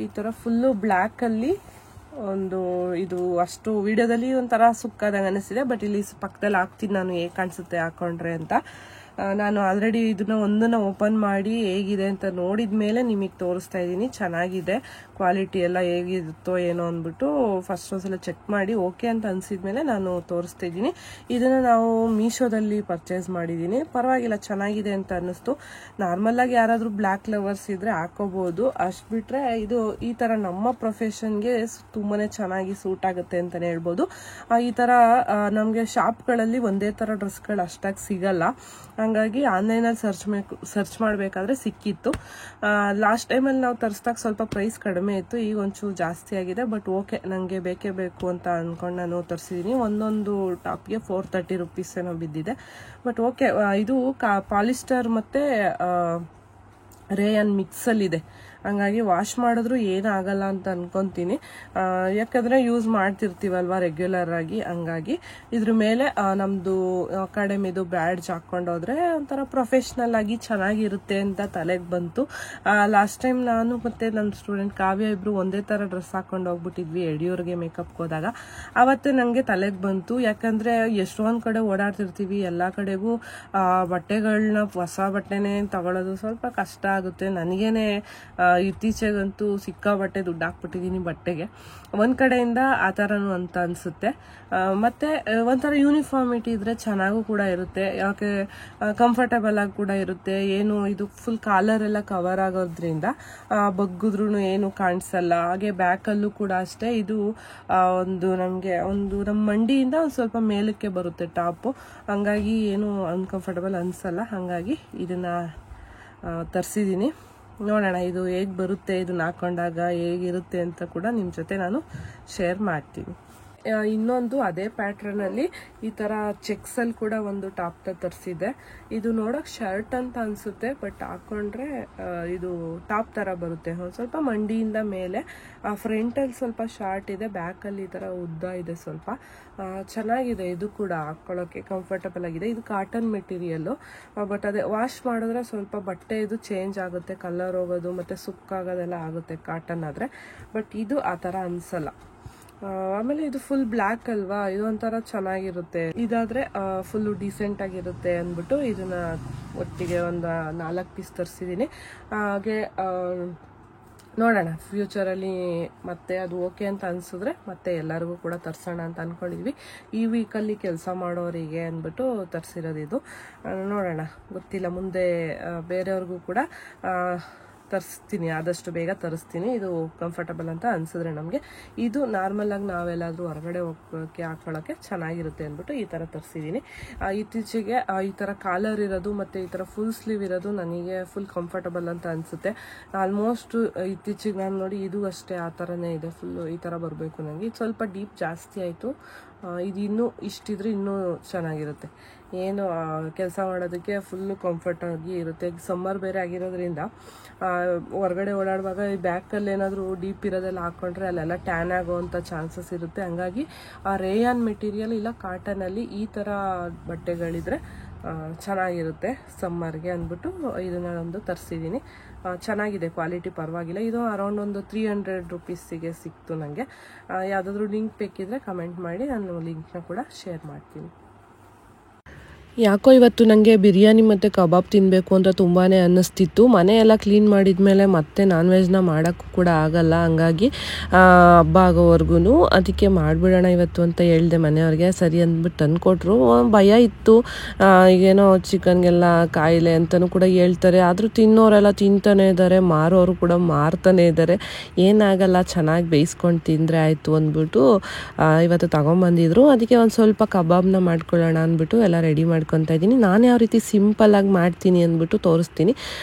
ಈ ಥರ ಫುಲ್ಲು ಬ್ಲ್ಯಾಕಲ್ಲಿ ಒಂದು ಇದು ಅಷ್ಟು ವಿಡಿಯೋದಲ್ಲಿ ಒಂಥರ ಸುಕ್ಕಾದಂಗೆ ಅನಿಸ್ತಿದೆ. ಬಟ್ ಇಲ್ಲಿ ಪಕ್ಕದಲ್ಲಿ ಹಾಕ್ತೀನಿ ನಾನು ಹೇಗೆ ಕಾಣಿಸುತ್ತೆ ಹಾಕೊಂಡ್ರೆ ಅಂತ. ನಾನು ಆಲ್ರೆಡಿ ಇದನ್ನ ಒಂದನ್ನು ಓಪನ್ ಮಾಡಿ ಹೇಗಿದೆ ಅಂತ ನೋಡಿದ ಮೇಲೆ ನಿಮಗೆ ತೋರಿಸ್ತಾ ಇದ್ದೀನಿ. ಚೆನ್ನಾಗಿದೆ, ಕ್ವಾಲಿಟಿ ಎಲ್ಲ ಹೇಗಿರುತ್ತೋ ಏನೋ ಅಂದ್ಬಿಟ್ಟು ಫಸ್ಟ್ ಒಂದ್ಸಲ ಚೆಕ್ ಮಾಡಿ ಓಕೆ ಅಂತ ಅನಿಸಿದ್ಮೇಲೆ ನಾನು ತೋರಿಸ್ತಾ ಇದ್ದೀನಿ. ಇದನ್ನು ನಾವು ಮೀಶೋದಲ್ಲಿ ಪರ್ಚೇಸ್ ಮಾಡಿದ್ದೀನಿ. ಪರವಾಗಿಲ್ಲ, ಚೆನ್ನಾಗಿದೆ ಅಂತ ಅನ್ನಿಸ್ತು. ನಾರ್ಮಲಾಗಿ ಯಾರಾದರೂ ಬ್ಲ್ಯಾಕ್ ಲವರ್ಸ್ ಇದ್ದರೆ ಹಾಕೋಬೋದು. ಅಷ್ಟು ಬಿಟ್ಟರೆ ಇದು ಈ ಥರ ನಮ್ಮ ಪ್ರೊಫೆಷನ್ಗೆ ತುಂಬಾ ಚೆನ್ನಾಗಿ ಸೂಟ್ ಆಗುತ್ತೆ ಅಂತಲೇ ಹೇಳ್ಬೋದು. ಈ ಥರ ನಮಗೆ ಶಾಪ್ಗಳಲ್ಲಿ ಒಂದೇ ಥರ ಡ್ರೆಸ್ಗಳು ಅಷ್ಟಾಗಿ ಸಿಗಲ್ಲ. ಹಂಗಾಗಿ ಆನ್ಲೈನಲ್ಲಿ ಸರ್ಚ್ ಮಾಡಬೇಕಾದ್ರೆ ಸಿಕ್ಕಿತ್ತು. ಲಾಸ್ಟ್ ಟೈಮಲ್ಲಿ ನಾವು ತರಿಸಿದಾಗ ಸ್ವಲ್ಪ ಪ್ರೈಸ್ ಕಡಿಮೆ ಇತ್ತು, ಈಗ ಒಂಚೂರು ಜಾಸ್ತಿ ಆಗಿದೆ. ಬಟ್ ಓಕೆ, ನನಗೆ ಬೇಕೇ ಬೇಕು ಅಂತ ಅಂದ್ಕೊಂಡು ನಾನು ತರಿಸಿದ್ದೀನಿ. ಒಂದೊಂದು ಟಾಪ್ಗೆ 430 ರೂಪೀಸ್ ಏನೋ ಬಿದ್ದಿದೆ. ಬಟ್ ಓಕೆ, ಇದು ಪಾಲಿಸ್ಟರ್ ಮತ್ತು ರೇಯನ್ ಮಿಕ್ಸಲ್ಲಿದೆ. ಹಂಗಾಗಿ ವಾಶ್ ಮಾಡಿದ್ರು ಏನಾಗಲ್ಲ ಅಂತ ಅನ್ಕೊಂತೀನಿ. ಯಾಕಂದರೆ ಯೂಸ್ ಮಾಡ್ತಿರ್ತೀವಲ್ವ ರೆಗ್ಯುಲರ್ ಆಗಿ. ಹಂಗಾಗಿ ಇದ್ರ ಮೇಲೆ ನಮ್ಮದು ಅಕಾಡೆಮಿದು ಬ್ಯಾಡ್ಜ್ ಹಾಕ್ಕೊಂಡೋದ್ರೆ ಒಂಥರ ಪ್ರೊಫೆಷ್ನಲ್ ಆಗಿ ಚೆನ್ನಾಗಿರುತ್ತೆ ಅಂತ ತಲೆಗೆ ಬಂತು. ಲಾಸ್ಟ್ ಟೈಮ್ ನಾನು ಮತ್ತು ನಮ್ಮ ಸ್ಟೂಡೆಂಟ್ ಕಾವ್ಯ ಇಬ್ಬರು ಒಂದೇ ಥರ ಡ್ರೆಸ್ ಹಾಕೊಂಡು ಹೋಗ್ಬಿಟ್ಟಿದ್ವಿ ಯಡಿಯೂರಿಗೆ ಮೇಕಪ್ಗೆ ಹೋದಾಗ. ಆವತ್ತು ನನಗೆ ತಲೆಗೆ ಬಂತು. ಯಾಕಂದರೆ ಎಷ್ಟೊಂದು ಕಡೆ ಓಡಾಡ್ತಿರ್ತೀವಿ, ಎಲ್ಲ ಕಡೆಗೂ ಬಟ್ಟೆಗಳನ್ನ ಹೊಸ ಬಟ್ಟೆನೇ ತಗೊಳ್ಳೋದು ಸ್ವಲ್ಪ ಕಷ್ಟ ಆಗುತ್ತೆ. ನನಗೇನೆ ಇತ್ತೀಚೆಗಂತೂ ಸಿಕ್ಕಾಬಟ್ಟೆ ದುಡ್ಡು ಹಾಕ್ಬಿಟ್ಟಿದ್ದೀನಿ ಬಟ್ಟೆಗೆ. ಒಂದು ಕಡೆಯಿಂದ ಆ ಥರನೂ ಅಂತ ಅನಿಸುತ್ತೆ. ಮತ್ತು ಒಂಥರ ಯೂನಿಫಾರ್ಮಿಟಿ ಇದ್ದರೆ ಚೆನ್ನಾಗೂ ಕೂಡ ಇರುತ್ತೆ. ಯಾಕೆ ಕಂಫರ್ಟಬಲ್ ಆಗಿ ಕೂಡ ಇರುತ್ತೆ. ಏನು ಇದು ಫುಲ್ ಕಾಲರ್ ಎಲ್ಲ ಕವರ್ ಆಗೋದ್ರಿಂದ ಬಗ್ಗಿದ್ರೂ ಏನು ಕಾಣಿಸಲ್ಲ. ಹಾಗೆ ಬ್ಯಾಕಲ್ಲೂ ಕೂಡ ಅಷ್ಟೇ. ಇದು ನಮ್ಮ ಮಂಡಿಯಿಂದ ಒಂದು ಸ್ವಲ್ಪ ಮೇಲಕ್ಕೆ ಬರುತ್ತೆ ಟಾಪು. ಹಂಗಾಗಿ ಏನು ಅನ್ಕಂಫರ್ಟಬಲ್ ಅನಿಸಲ್ಲ. ಹಾಗಾಗಿ ಇದನ್ನು ತರಿಸಿದ್ದೀನಿ. ನೋಡೋಣ ಇದು ಹೇಗೆ ಬರುತ್ತೆ, ಇದನ್ನ ಹಾಕೊಂಡಾಗ ಹೇಗಿರುತ್ತೆ ಅಂತ ಕೂಡ ನಿಮ್ಮ ಜೊತೆ ನಾನು ಶೇರ್ ಮಾಡ್ತೀನಿ. ಇನ್ನೊಂದು ಅದೇ ಪ್ಯಾಟ್ರನಲ್ಲಿ ಈ ಥರ ಚೆಕ್ಸಲ್ಲಿ ಕೂಡ ಒಂದು ಟಾಪ್ ತರಿಸಿದೆ. ಇದು ನೋಡೋಕೆ ಶರ್ಟ್ ಅಂತ ಅನಿಸುತ್ತೆ, ಬಟ್ ಹಾಕ್ಕೊಂಡ್ರೆ ಇದು ಟಾಪ್ ಥರ ಬರುತ್ತೆ. ಒಂದು ಸ್ವಲ್ಪ ಮಂಡಿಯಿಂದ ಮೇಲೆ, ಫ್ರಂಟಲ್ಲಿ ಸ್ವಲ್ಪ ಶಾರ್ಟ್ ಇದೆ, ಬ್ಯಾಕಲ್ಲಿ ಈ ಥರ ಉದ್ದ ಇದೆ ಸ್ವಲ್ಪ. ಚೆನ್ನಾಗಿದೆ. ಇದು ಕೂಡ ಹಾಕ್ಕೊಳ್ಳೋಕ್ಕೆ ಕಂಫರ್ಟಬಲ್ ಆಗಿದೆ. ಇದು ಕಾಟನ್ ಮೆಟೀರಿಯಲ್ಲು. ಬಟ್ ಅದೇ ವಾಶ್ ಮಾಡಿದ್ರೆ ಸ್ವಲ್ಪ ಬಟ್ಟೆ ಇದು ಚೇಂಜ್ ಆಗುತ್ತೆ, ಕಲರ್ ಹೋಗೋದು ಮತ್ತು ಸುಕ್ಕಾಗೋದೆಲ್ಲ ಆಗುತ್ತೆ ಕಾಟನ್ ಆದರೆ. ಬಟ್ ಇದು ಆ ಥರ ಅನಿಸಲ್ಲ. ಆಮೇಲೆ ಇದು ಫುಲ್ ಬ್ಲ್ಯಾಕ್ ಅಲ್ವಾ, ಇದು ಒಂಥರ ಚೆನ್ನಾಗಿರುತ್ತೆ. ಇದಾದರೆ ಫುಲ್ಲು ಡೀಸೆಂಟ್ ಆಗಿರುತ್ತೆ ಅಂದ್ಬಿಟ್ಟು ಇದನ್ನ ಒಟ್ಟಿಗೆ ಒಂದು 4 ಪೀಸ್ ತರಿಸಿದ್ದೀನಿ. ಹಾಗೆ ನೋಡೋಣ ಫ್ಯೂಚರಲ್ಲಿ ಮತ್ತೆ ಅದು ಓಕೆ ಅಂತ ಅನಿಸಿದ್ರೆ ಮತ್ತೆ ಎಲ್ಲರಿಗೂ ಕೂಡ ತರಿಸೋಣ ಅಂತ ಅಂದ್ಕೊಂಡಿದ್ವಿ. ಈ ವೀಕಲ್ಲಿ ಕೆಲಸ ಮಾಡೋರಿಗೆ ಅಂದ್ಬಿಟ್ಟು ತರಿಸಿರೋದು ಇದು. ನೋಡೋಣ, ಗೊತ್ತಿಲ್ಲ, ಮುಂದೆ ಬೇರೆಯವ್ರಿಗೂ ಕೂಡ ತರಿಸ್ತೀನಿ, ಆದಷ್ಟು ಬೇಗ ತರಿಸ್ತೀನಿ. ಇದು ಕಂಫರ್ಟಬಲ್ ಅಂತ ಅನಿಸಿದ್ರೆ ನಮಗೆ. ಇದು ನಾರ್ಮಲಾಗಿ ನಾವೆಲ್ಲಾದರೂ ಹೊರಗಡೆ ಹೋಗೋಕ್ಕೆ ಹಾಕ್ಕೊಳ್ಳೋಕ್ಕೆ ಚೆನ್ನಾಗಿರುತ್ತೆ ಅಂದ್ಬಿಟ್ಟು ಈ ಥರ ತರಿಸಿದ್ದೀನಿ. ಇತ್ತೀಚೆಗೆ ಈ ಥರ ಕಾಲರ್ ಇರೋದು ಮತ್ತು ಈ ಥರ ಫುಲ್ ಸ್ಲೀವ್ ಇರೋದು ನನಗೆ ಫುಲ್ ಕಂಫರ್ಟಬಲ್ ಅಂತ ಅನಿಸುತ್ತೆ. ಆಲ್ಮೋಸ್ಟ್ ಇತ್ತೀಚೆಗೆ ನಾನು ನೋಡಿ ಇದು ಅಷ್ಟೇ ಆ ಥರನೇ ಇದೆ. ಫುಲ್ಲು ಈ ಥರ ಬರಬೇಕು ನನಗೆ. ಇದು ಸ್ವಲ್ಪ ಡೀಪ್ ಜಾಸ್ತಿ ಆಯಿತು. ಇದು ಇನ್ನೂ ಇಷ್ಟಿದ್ರೆ ಇನ್ನೂ ಚೆನ್ನಾಗಿರುತ್ತೆ. ಏನು ಕೆಲಸ ಮಾಡೋದಕ್ಕೆ ಫುಲ್ಲು ಕಂಫರ್ಟಾಗಿ ಇರುತ್ತೆ. ಸಮ್ಮರ್ ಬೇರೆ ಆಗಿರೋದ್ರಿಂದ ಹೊರಗಡೆ ಓಡಾಡುವಾಗ ಈ ಬ್ಯಾಕಲ್ಲಿ ಏನಾದರೂ ಡೀಪ್ ಇರೋದೆಲ್ಲ ಹಾಕ್ಕೊಂಡ್ರೆ ಅಲ್ಲೆಲ್ಲ ಟ್ಯಾನ್ ಆಗೋವಂಥ ಚಾನ್ಸಸ್ ಇರುತ್ತೆ. ಹಂಗಾಗಿ ಆ ರೇಯಾನ್ ಮೆಟೀರಿಯಲ್ ಇಲ್ಲ ಕಾಟನಲ್ಲಿ ಈ ಥರ ಬಟ್ಟೆಗಳಿದ್ರೆ ಚೆನ್ನಾಗಿರುತ್ತೆ ಸಮ್ಮರ್ಗೆ ಅಂದ್ಬಿಟ್ಟು ಇದನ್ನು ಒಂದು ತರಿಸಿದ್ದೀನಿ. ಚೆನ್ನಾಗಿದೆ, ಕ್ವಾಲಿಟಿ ಪರವಾಗಿಲ್ಲ. ಇದು ಅರೌಂಡ್ ಒಂದು 300 ರೂಪೀಸಿಗೆ ಸಿಕ್ತು ನನಗೆ. ಯಾವುದಾದ್ರೂ ಲಿಂಕ್ ಬೇಕಿದ್ರೆ ಕಮೆಂಟ್ ಮಾಡಿ, ನಾನು ಲಿಂಕ್ನ ಕೂಡ ಶೇರ್ ಮಾಡ್ತೀನಿ. ಯಾಕೋ ಇವತ್ತು ನನಗೆ ಬಿರಿಯಾನಿ ಮತ್ತು ಕಬಾಬ್ ತಿನ್ನಬೇಕು ಅಂತ ತುಂಬಾ ಅನ್ನಿಸ್ತಿತ್ತು. ಮನೆಯೆಲ್ಲ ಕ್ಲೀನ್ ಮಾಡಿದ್ಮೇಲೆ ಮತ್ತೆ ನಾನ್ ವೆಜ್ನ ಮಾಡೋಕ್ಕೂ ಕೂಡ ಆಗಲ್ಲ. ಹಂಗಾಗಿ ಹಬ್ಬ ಆಗೋವರೆಗೂ ಅದಕ್ಕೆ ಮಾಡಿಬಿಡೋಣ ಇವತ್ತು ಅಂತ ಹೇಳಿದೆ ಮನೆಯವ್ರಿಗೆ. ಸರಿ ಅಂದ್ಬಿಟ್ಟು ತಂದುಕೊಟ್ರು. ಭಯ ಇತ್ತು, ಈಗೇನೋ ಚಿಕನ್ಗೆಲ್ಲ ಕಾಯಿಲೆ ಅಂತಲೂ ಕೂಡ ಹೇಳ್ತಾರೆ. ಆದರೂ ತಿನ್ನೋರೆಲ್ಲ ತಿಂತಾನೆ ಇದ್ದಾರೆ, ಮಾರೋರು ಕೂಡ ಮಾರ್ತಾನೆ ಇದ್ದಾರೆ. ಏನಾಗಲ್ಲ, ಚೆನ್ನಾಗಿ ಬೇಯಿಸ್ಕೊಂಡು ತಿಂದರೆ ಆಯಿತು ಅಂದ್ಬಿಟ್ಟು ಇವತ್ತು ತಗೊಂಬಂದಿದ್ರು. ಅದಕ್ಕೆ ಒಂದು ಸ್ವಲ್ಪ ಕಬಾಬ್ನ ಮಾಡ್ಕೊಳ್ಳೋಣ ಅಂದ್ಬಿಟ್ಟು ಎಲ್ಲ ರೆಡಿ ಮಾಡಿ ಮಾಡ್ಕೊತಾ ಇದ್ದೀನಿ. ನಾನು ಯಾವ ರೀತಿ ಸಿಂಪಲ್ಲಾಗಿ ಮಾಡ್ತೀನಿ ಅಂದ್ಬಿಟ್ಟು ತೋರಿಸ್ತೀನಿ.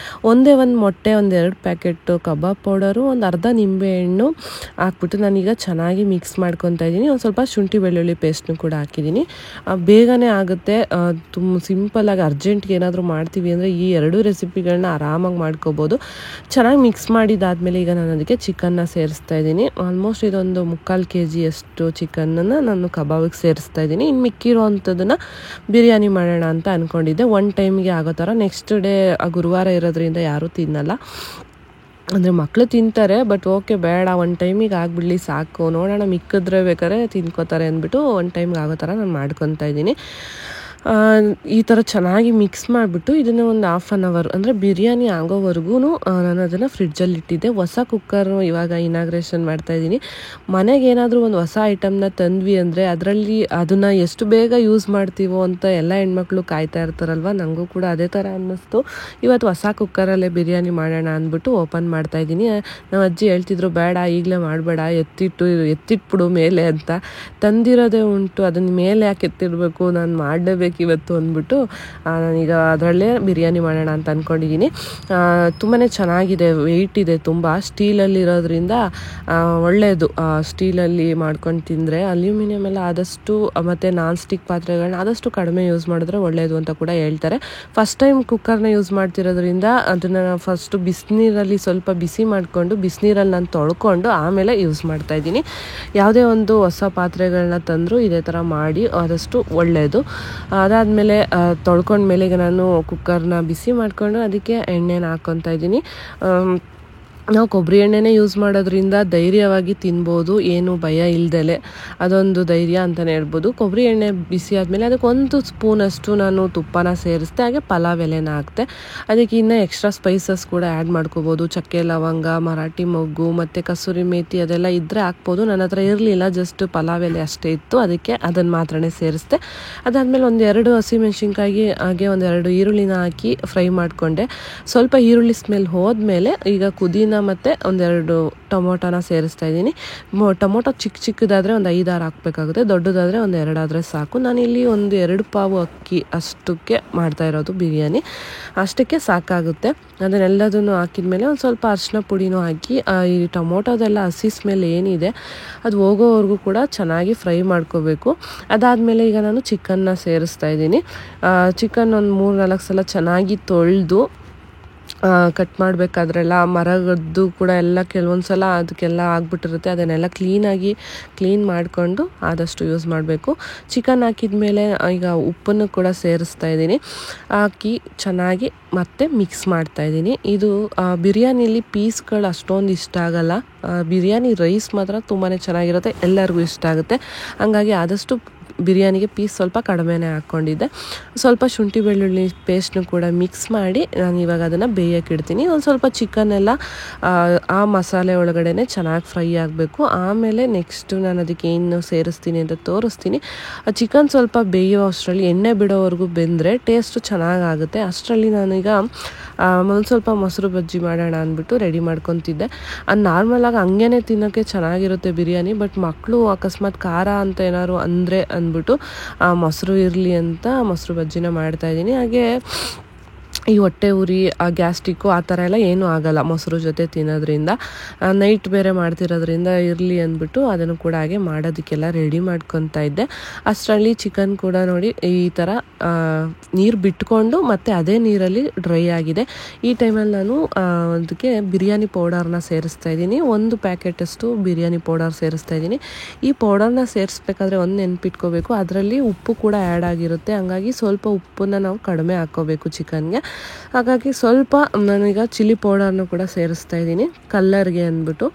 ಒಂದೇ ಒಂದು ಮೊಟ್ಟೆ, 1-2 ಪ್ಯಾಕೆಟ್ ಕಬಾಬ್ ಪೌಡರು, ಒಂದು ಅರ್ಧ ನಿಂಬೆಹಣ್ಣು ಹಾಕ್ಬಿಟ್ಟು ನಾನೀಗ ಚೆನ್ನಾಗಿ ಮಿಕ್ಸ್ ಮಾಡ್ಕೊತಾ ಇದ್ದೀನಿ. ಒಂದು ಸ್ವಲ್ಪ ಶುಂಠಿ ಬೆಳ್ಳುಳ್ಳಿ ಪೇಸ್ಟ್ನು ಕೂಡ ಹಾಕಿದ್ದೀನಿ. ಬೇಗನೆ ಆಗುತ್ತೆ. ತುಂಬ ಸಿಂಪಲ್ಲಾಗಿ ಅರ್ಜೆಂಟ್ಗೆ ಏನಾದರೂ ಮಾಡ್ತೀವಿ ಅಂದರೆ ಈ 2 ರೆಸಿಪಿಗಳನ್ನ ಆರಾಮಾಗಿ ಮಾಡ್ಕೋಬೋದು. ಚೆನ್ನಾಗಿ ಮಿಕ್ಸ್ ಮಾಡಿದಾದ್ಮೇಲೆ ಈಗ ನಾನು ಅದಕ್ಕೆ ಚಿಕನ್ನ ಸೇರಿಸ್ತಾ ಇದ್ದೀನಿ. ಆಲ್ಮೋಸ್ಟ್ ಇದೊಂದು 3/4 kg ಅಷ್ಟು ಚಿಕನ್ನನ್ನು ನಾನು ಕಬಾಬಿಗೆ ಸೇರಿಸ್ತಾ ಇದ್ದೀನಿ. ಇನ್ನು ಮಿಕ್ಕಿರೋ ಅಂಥದ್ದನ್ನು ಬಿರಿಯಾನಿ ಮಾಡೋಣ ಅಂತ ಅಂದ್ಕೊಂಡಿದ್ದೆ. ಒನ್ ಟೈಮಿಗೆ ಆಗೋ ಥರ. ನೆಕ್ಸ್ಟ್ ಡೇ ಗುರುವಾರ ಇರೋದ್ರಿಂದ ಯಾರೂ ತಿನ್ನಲ್ಲ, ಅಂದರೆ ಮಕ್ಕಳು ತಿಂತಾರೆ, ಬಟ್ ಓಕೆ ಬೇಡ ಒನ್ ಟೈಮಿಗೆ ಆಗಿಬಿಡಲಿ ಸಾಕು, ನೋಡೋಣ ಮಿಕ್ಕಿದ್ರೆ ಬೇಕಾದ್ರೆ ತಿನ್ಕೋತಾರೆ ಅಂದ್ಬಿಟ್ಟು ಒನ್ ಟೈಮ್ಗೆ ಆಗೋ ಥರ ನಾನು ಮಾಡ್ಕೊತಾ ಇದ್ದೀನಿ. ಈ ಥರ ಚೆನ್ನಾಗಿ ಮಿಕ್ಸ್ ಮಾಡಿಬಿಟ್ಟು ಇದನ್ನು ಒಂದು 1/2 hour ಅಂದರೆ ಬಿರಿಯಾನಿ ಆಗೋವರೆಗೂ ನಾನು ಅದನ್ನು ಫ್ರಿಡ್ಜಲ್ಲಿ ಇಟ್ಟಿದ್ದೆ. ಹೊಸ ಕುಕ್ಕರ್ ಇವಾಗ ಇನಾಗ್ರೇಷನ್ ಮಾಡ್ತಾಯಿದ್ದೀನಿ. ಮನೆಗೆ ಏನಾದರೂ ಒಂದು ಹೊಸ ಐಟಮ್ನ ತಂದ್ವಿ ಅಂದರೆ ಅದರಲ್ಲಿ ಅದನ್ನು ಎಷ್ಟು ಬೇಗ ಯೂಸ್ ಮಾಡ್ತೀವೋ ಅಂತ ಎಲ್ಲ ಹೆಣ್ಮಕ್ಳು ಕಾಯ್ತಾ ಇರ್ತಾರಲ್ವ. ನನಗೂ ಕೂಡ ಅದೇ ಥರ ಅನ್ನಿಸ್ತು. ಇವತ್ತು ಹೊಸ ಕುಕ್ಕರಲ್ಲೇ ಬಿರಿಯಾನಿ ಮಾಡೋಣ ಅಂದ್ಬಿಟ್ಟು ಓಪನ್ ಮಾಡ್ತಾಯಿದ್ದೀನಿ. ನಮ್ಮ ಅಜ್ಜಿ ಹೇಳ್ತಿದ್ರು ಬೇಡ ಈಗಲೇ ಮಾಡಬೇಡ, ಎತ್ತಿಟ್ಬಿಡು ಮೇಲೆ ಅಂತ. ತಂದಿರೋದೇ ಉಂಟು, ಅದನ್ನ ಮೇಲೆ ಯಾಕೆ ಎತ್ತಿಡಬೇಕು, ನಾನು ಮಾಡಲೇಬೇಕು ಇವತ್ತು ಅಂದ್ಬಿಟ್ಟು ನಾನೀಗ ಅದರಲ್ಲೇ ಬಿರಿಯಾನಿ ಮಾಡೋಣ ಅಂತ ಅಂದ್ಕೊಂಡಿದ್ದೀನಿ. ತುಂಬಾ ಚೆನ್ನಾಗಿದೆ, ವೆಯ್ಟ್ ಇದೆ ತುಂಬ. ಸ್ಟೀಲಲ್ಲಿರೋದ್ರಿಂದ ಒಳ್ಳೆಯದು. ಸ್ಟೀಲಲ್ಲಿ ಮಾಡ್ಕೊಂಡು ತಿಂದರೆ ಅಲ್ಯೂಮಿನಿಯಂ ಎಲ್ಲ ಆದಷ್ಟು ಮತ್ತು ನಾನ್ ಸ್ಟಿಕ್ ಪಾತ್ರೆಗಳನ್ನ ಆದಷ್ಟು ಕಡಿಮೆ ಯೂಸ್ ಮಾಡಿದ್ರೆ ಒಳ್ಳೆಯದು ಅಂತ ಕೂಡ ಹೇಳ್ತಾರೆ. ಫಸ್ಟ್ ಟೈಮ್ ಕುಕ್ಕರ್ನ ಯೂಸ್ ಮಾಡ್ತಿರೋದ್ರಿಂದ ಅದನ್ನು ಫಸ್ಟು ಬಿಸಿನೀರಲ್ಲಿ ಸ್ವಲ್ಪ ಬಿಸಿ ಮಾಡಿಕೊಂಡು ಬಿಸಿನೀರಲ್ಲಿ ನಾನು ತೊಳ್ಕೊಂಡು ಆಮೇಲೆ ಯೂಸ್ ಮಾಡ್ತಾಯಿದ್ದೀನಿ. ಯಾವುದೇ ಒಂದು ಹೊಸ ಪಾತ್ರೆಗಳನ್ನ ತಂದರೂ ಇದೇ ಥರ ಮಾಡಿ ಆದಷ್ಟು ಒಳ್ಳೆಯದು. ಅದಾದಮೇಲೆ ತೊಳ್ಕೊಂಡ್ಮೇಲೆ ಈಗ ನಾನು ಕುಕ್ಕರ್ನ ಬಿಸಿ ಮಾಡಿಕೊಂಡು ಅದಕ್ಕೆ ಎಣ್ಣೆನ ಹಾಕ್ಕೊತಾ ಇದ್ದೀನಿ. ನಾವು ಕೊಬ್ಬರಿ ಎಣ್ಣೆನೇ ಯೂಸ್ ಮಾಡೋದ್ರಿಂದ ಧೈರ್ಯವಾಗಿ ತಿನ್ಬೋದು, ಏನು ಭಯ ಇಲ್ದಲೆ. ಅದೊಂದು ಧೈರ್ಯ ಅಂತಲೇ ಹೇಳ್ಬೋದು. ಕೊಬ್ಬರಿ ಎಣ್ಣೆ ಬಿಸಿ ಆದಮೇಲೆ ಅದಕ್ಕೆ 1 ಸ್ಪೂನಷ್ಟು ನಾನು ತುಪ್ಪನ ಸೇರಿಸ್ದೆ, ಹಾಗೆ ಪಲಾವ್ ಎಲೆನ ಹಾಕ್ತೆ. ಅದಕ್ಕೆ ಇನ್ನೂ ಎಕ್ಸ್ಟ್ರಾ ಸ್ಪೈಸಸ್ ಕೂಡ ಆ್ಯಡ್ ಮಾಡ್ಕೋಬೋದು. ಚಕ್ಕೆ, ಲವಂಗ, ಮರಾಠಿ ಮೊಗ್ಗು ಮತ್ತು ಕಸೂರಿ ಮೇಥಿ ಅದೆಲ್ಲ ಇದ್ದರೆ ಹಾಕ್ಬೋದು. ನನ್ನ ಹತ್ರ ಇರಲಿಲ್ಲ, ಜಸ್ಟ್ ಪಲಾವ್ ಎಲೆ ಅಷ್ಟೇ ಇತ್ತು, ಅದಕ್ಕೆ ಅದನ್ನು ಮಾತ್ರನೇ ಸೇರಿಸ್ದೆ. ಅದಾದಮೇಲೆ 1-2 ಹಸಿಮೆಣ್ಸಿನ್ಕಾಯಿ ಹಾಗೆ 1-2 ಈರುಳ್ಳಿನ ಹಾಕಿ ಫ್ರೈ ಮಾಡಿಕೊಂಡೆ. ಸ್ವಲ್ಪ ಈರುಳ್ಳಿ ಸ್ಮೆಲ್ ಹೋದ್ಮೇಲೆ ಈಗ ಕುದಿನ ಮತ್ತು 1-2 ಟೊಮೊಟೊನ ಸೇರಿಸ್ತಾ ಇದ್ದೀನಿ. ಟೊಮೊಟೊ ಚಿಕ್ಕದಾದರೆ ಒಂದು 5-6 ಹಾಕಬೇಕಾಗುತ್ತೆ, ದೊಡ್ಡದಾದರೆ 1-2 ಆದರೆ ಸಾಕು. ನಾನಿಲ್ಲಿ 1-2 ಪಾವು ಅಕ್ಕಿ ಅಷ್ಟಕ್ಕೆ ಮಾಡ್ತಾ ಇರೋದು ಬಿರಿಯಾನಿ, ಅಷ್ಟಕ್ಕೆ ಸಾಕಾಗುತ್ತೆ. ಅದನ್ನೆಲ್ಲದನ್ನು ಹಾಕಿದ್ಮೇಲೆ ಒಂದು ಸ್ವಲ್ಪ ಅರಿಶಿನ ಪುಡಿನೂ ಹಾಕಿ ಈ ಟೊಮೊಟೊದೆಲ್ಲ ಹಸಿ ಸ್ಮೆಲ್ ಏನಿದೆ ಅದು ಹೋಗೋವರೆಗೂ ಕೂಡ ಚೆನ್ನಾಗಿ ಫ್ರೈ ಮಾಡ್ಕೋಬೇಕು. ಅದಾದಮೇಲೆ ಈಗ ನಾನು ಚಿಕನ್ನ ಸೇರಿಸ್ತಾ ಇದ್ದೀನಿ. ಚಿಕನ್ ಒಂದು 3-4 ಸಲ ಚೆನ್ನಾಗಿ ತೊಳೆದು ಕಟ್ ಮಾಡಬೇಕಾದ್ರೆಲ್ಲ ಮರಗದ್ದು ಕೂಡ ಎಲ್ಲ ಕೆಲವೊಂದು ಸಲ ಅದಕ್ಕೆಲ್ಲ ಆಗ್ಬಿಟ್ಟಿರುತ್ತೆ. ಅದನ್ನೆಲ್ಲ ಕ್ಲೀನ್ ಮಾಡಿಕೊಂಡು ಆದಷ್ಟು ಯೂಸ್ ಮಾಡಬೇಕು. ಚಿಕನ್ ಹಾಕಿದ ಮೇಲೆ ಈಗ ಉಪ್ಪನ್ನು ಕೂಡ ಸೇರಿಸ್ತಾ ಇದ್ದೀನಿ. ಹಾಕಿ ಚೆನ್ನಾಗಿ ಮತ್ತೆ ಮಿಕ್ಸ್ ಮಾಡ್ತಾ ಇದ್ದೀನಿ. ಇದು ಬಿರಿಯಾನಿಲಿ ಪೀಸ್ಗಳು ಅಷ್ಟೊಂದು ಇಷ್ಟ ಆಗಲ್ಲ, ಬಿರಿಯಾನಿ ರೈಸ್ ಮಾತ್ರ ತುಂಬಾ ಚೆನ್ನಾಗಿರುತ್ತೆ, ಎಲ್ಲರಿಗೂ ಇಷ್ಟ ಆಗುತ್ತೆ. ಹಂಗಾಗಿ ಆದಷ್ಟು ಬಿರಿಯಾನಿಗೆ ಪೀಸ್ ಸ್ವಲ್ಪ ಕಡಿಮೆನೇ ಹಾಕ್ಕೊಂಡಿದ್ದೆ. ಸ್ವಲ್ಪ ಶುಂಠಿ ಬೆಳ್ಳುಳ್ಳಿ ಪೇಸ್ಟ್ನು ಕೂಡ ಮಿಕ್ಸ್ ಮಾಡಿ ನಾನು ಇವಾಗ ಅದನ್ನು ಬೇಯಕ್ಕೆ ಇಡ್ತೀನಿ. ಒಂದು ಸ್ವಲ್ಪ ಚಿಕನ್ ಎಲ್ಲ ಆ ಮಸಾಲೆ ಒಳಗಡೆ ಚೆನ್ನಾಗಿ ಫ್ರೈ ಆಗಬೇಕು. ಆಮೇಲೆ ನೆಕ್ಸ್ಟು ನಾನು ಅದಕ್ಕೆ ಏನು ಸೇರಿಸ್ತೀನಿ ಅಂತ ತೋರಿಸ್ತೀನಿ. ಚಿಕನ್ ಸ್ವಲ್ಪ ಬೇಯೋ ಅಷ್ಟರಲ್ಲಿ ಎಣ್ಣೆ ಬಿಡೋವರೆಗೂ ಬೆಂದರೆ ಟೇಸ್ಟು ಚೆನ್ನಾಗಾಗುತ್ತೆ. ಅಷ್ಟರಲ್ಲಿ ನಾನೀಗ ಒಂದು ಸ್ವಲ್ಪ ಮೊಸರು ಬಜ್ಜಿ ಮಾಡೋಣ ಅಂದ್ಬಿಟ್ಟು ರೆಡಿ ಮಾಡ್ಕೊತಿದ್ದೆ. ಅದು ನಾರ್ಮಲಾಗಿ ಹಂಗೇ ತಿನ್ನೋಕ್ಕೆ ಚೆನ್ನಾಗಿರುತ್ತೆ ಬಿರಿಯಾನಿ, ಬಟ್ ಮಕ್ಕಳು ಅಕಸ್ಮಾತ್ ಖಾರ ಅಂತ ಏನಾದ್ರು ಅಂದರೆ ಅಂದ್ಬಿಟ್ಟು ಮೊಸರು ಇರಲಿ ಅಂತ ಮೊಸರು ಬಜ್ಜಿನ ಮಾಡ್ತಾಯಿದ್ದೀನಿ. ಹಾಗೆ ಈ ಹೊಟ್ಟೆ ಉರಿ, ಗ್ಯಾಸ್ಟ್ರಿಕ್ಕು ಆ ಥರ ಎಲ್ಲ ಏನೂ ಆಗಲ್ಲ ಮೊಸರು ಜೊತೆ ತಿನ್ನೋದ್ರಿಂದ. ನೈಟ್ ಬೇರೆ ಮಾಡ್ತಿರೋದ್ರಿಂದ ಇರಲಿ ಅಂದ್ಬಿಟ್ಟು ಅದನ್ನು ಕೂಡ ಹಾಗೆ ಮಾಡೋದಕ್ಕೆಲ್ಲ ರೆಡಿ ಮಾಡ್ಕೊತಾ ಇದ್ದೆ. ಅಷ್ಟರಲ್ಲಿ ಚಿಕನ್ ಕೂಡ ನೋಡಿ ಈ ಥರ ನೀರು ಬಿಟ್ಕೊಂಡು ಮತ್ತು ಅದೇ ನೀರಲ್ಲಿ ಡ್ರೈ ಆಗಿದೆ. ಈ ಟೈಮಲ್ಲಿ ನಾನು ಅದಕ್ಕೆ ಬಿರಿಯಾನಿ ಪೌಡರ್ನ ಸೇರಿಸ್ತಾ ಇದ್ದೀನಿ. 1 ಪ್ಯಾಕೆಟಷ್ಟು ಬಿರಿಯಾನಿ ಪೌಡರ್ ಸೇರಿಸ್ತಾ ಇದ್ದೀನಿ. ಈ ಪೌಡರ್ನ ಸೇರಿಸ್ಬೇಕಾದ್ರೆ ಒಂದು ನೆನ್ಪಿಟ್ಕೋಬೇಕು, ಅದರಲ್ಲಿ ಉಪ್ಪು ಕೂಡ ಆ್ಯಡ್ ಆಗಿರುತ್ತೆ. ಹಂಗಾಗಿ ಸ್ವಲ್ಪ ಉಪ್ಪನ್ನು ನಾವು ಕಡಿಮೆ ಹಾಕ್ಕೋಬೇಕು ಚಿಕನ್ಗೆ. ಹಾಗಾಗಿ ಸ್ವಲ್ಪ ನಾನೀಗ ಚಿಲ್ಲಿ ಪೌಡರ್ನು ಕೂಡ ಸೇರಿಸ್ತಾ ಇದ್ದೀನಿ ಕಲ್ಲರ್ಗೆ ಅಂದ್ಬಿಟ್ಟು,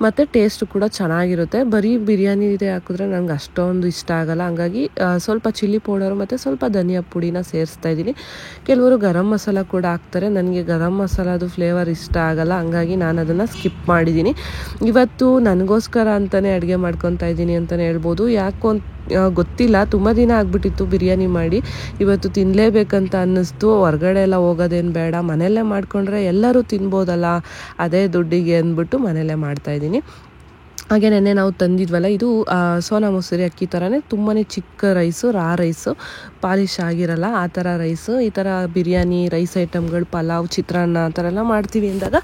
ಮತ್ತು ಟೇಸ್ಟ್ ಕೂಡ ಚೆನ್ನಾಗಿರುತ್ತೆ. ಬರೀ ಬಿರಿಯಾನಿ ಇದೆ ಹಾಕಿದ್ರೆ ನನಗೆ ಅಷ್ಟೊಂದು ಇಷ್ಟ ಆಗಲ್ಲ. ಹಂಗಾಗಿ ಸ್ವಲ್ಪ ಚಿಲ್ಲಿ ಪೌಡರು ಮತ್ತು ಸ್ವಲ್ಪ ಧನಿಯಾ ಪುಡಿನ ಸೇರಿಸ್ತಾ ಇದ್ದೀನಿ. ಕೆಲವರು ಗರಂ ಮಸಾಲ ಕೂಡ ಹಾಕ್ತಾರೆ, ನನಗೆ ಗರಂ ಮಸಾಲದು ಫ್ಲೇವರ್ ಇಷ್ಟ ಆಗಲ್ಲ, ಹಂಗಾಗಿ ನಾನು ಅದನ್ನು ಸ್ಕಿಪ್ ಮಾಡಿದ್ದೀನಿ. ಇವತ್ತು ನನಗೋಸ್ಕರ ಅಂತಲೇ ಅಡುಗೆ ಮಾಡ್ಕೊತಾ ಇದ್ದೀನಿ ಅಂತಲೇ ಹೇಳ್ಬೋದು. ಗೊತ್ತಿಲ್ಲ, ತುಂಬ ದಿನ ಆಗಿಬಿಟ್ಟಿತ್ತು ಬಿರಿಯಾನಿ ಮಾಡಿ, ಇವತ್ತು ತಿನ್ನಲೇಬೇಕಂತ ಅನ್ನಿಸ್ತು. ಹೊರಗಡೆ ಎಲ್ಲ ಹೋಗೋದೇನು ಬೇಡ, ಮನೆಯಲ್ಲೇ ಮಾಡಿಕೊಂಡ್ರೆ ಎಲ್ಲರೂ ತಿನ್ಬೋದಲ್ಲ ಅದೇ ದುಡ್ಡಿಗೆ ಅಂದ್ಬಿಟ್ಟು ಮನೆಯಲ್ಲೇ ಮಾಡ್ತಾಯಿದ್ದೀನಿ. ಹಾಗೆ ನೆನ್ನೆ ನಾವು ತಂದಿದ್ವಲ್ಲ, ಇದು ಸೋನಾ ಮಸೂರಿ ಅಕ್ಕಿ ಥರನೇ ತುಂಬಾ ಚಿಕ್ಕ ರೈಸು, ರೈಸು ಪಾಲಿಶ್ ಆಗಿರಲ್ಲ ಆ ಥರ ರೈಸು. ಈ ಥರ ಬಿರಿಯಾನಿ ರೈಸ್ ಐಟಮ್ಗಳು, ಪಲಾವ್, ಚಿತ್ರಾನ್ನ ಆ ಥರ ಎಲ್ಲ ಮಾಡ್ತೀವಿ ಅಂದಾಗ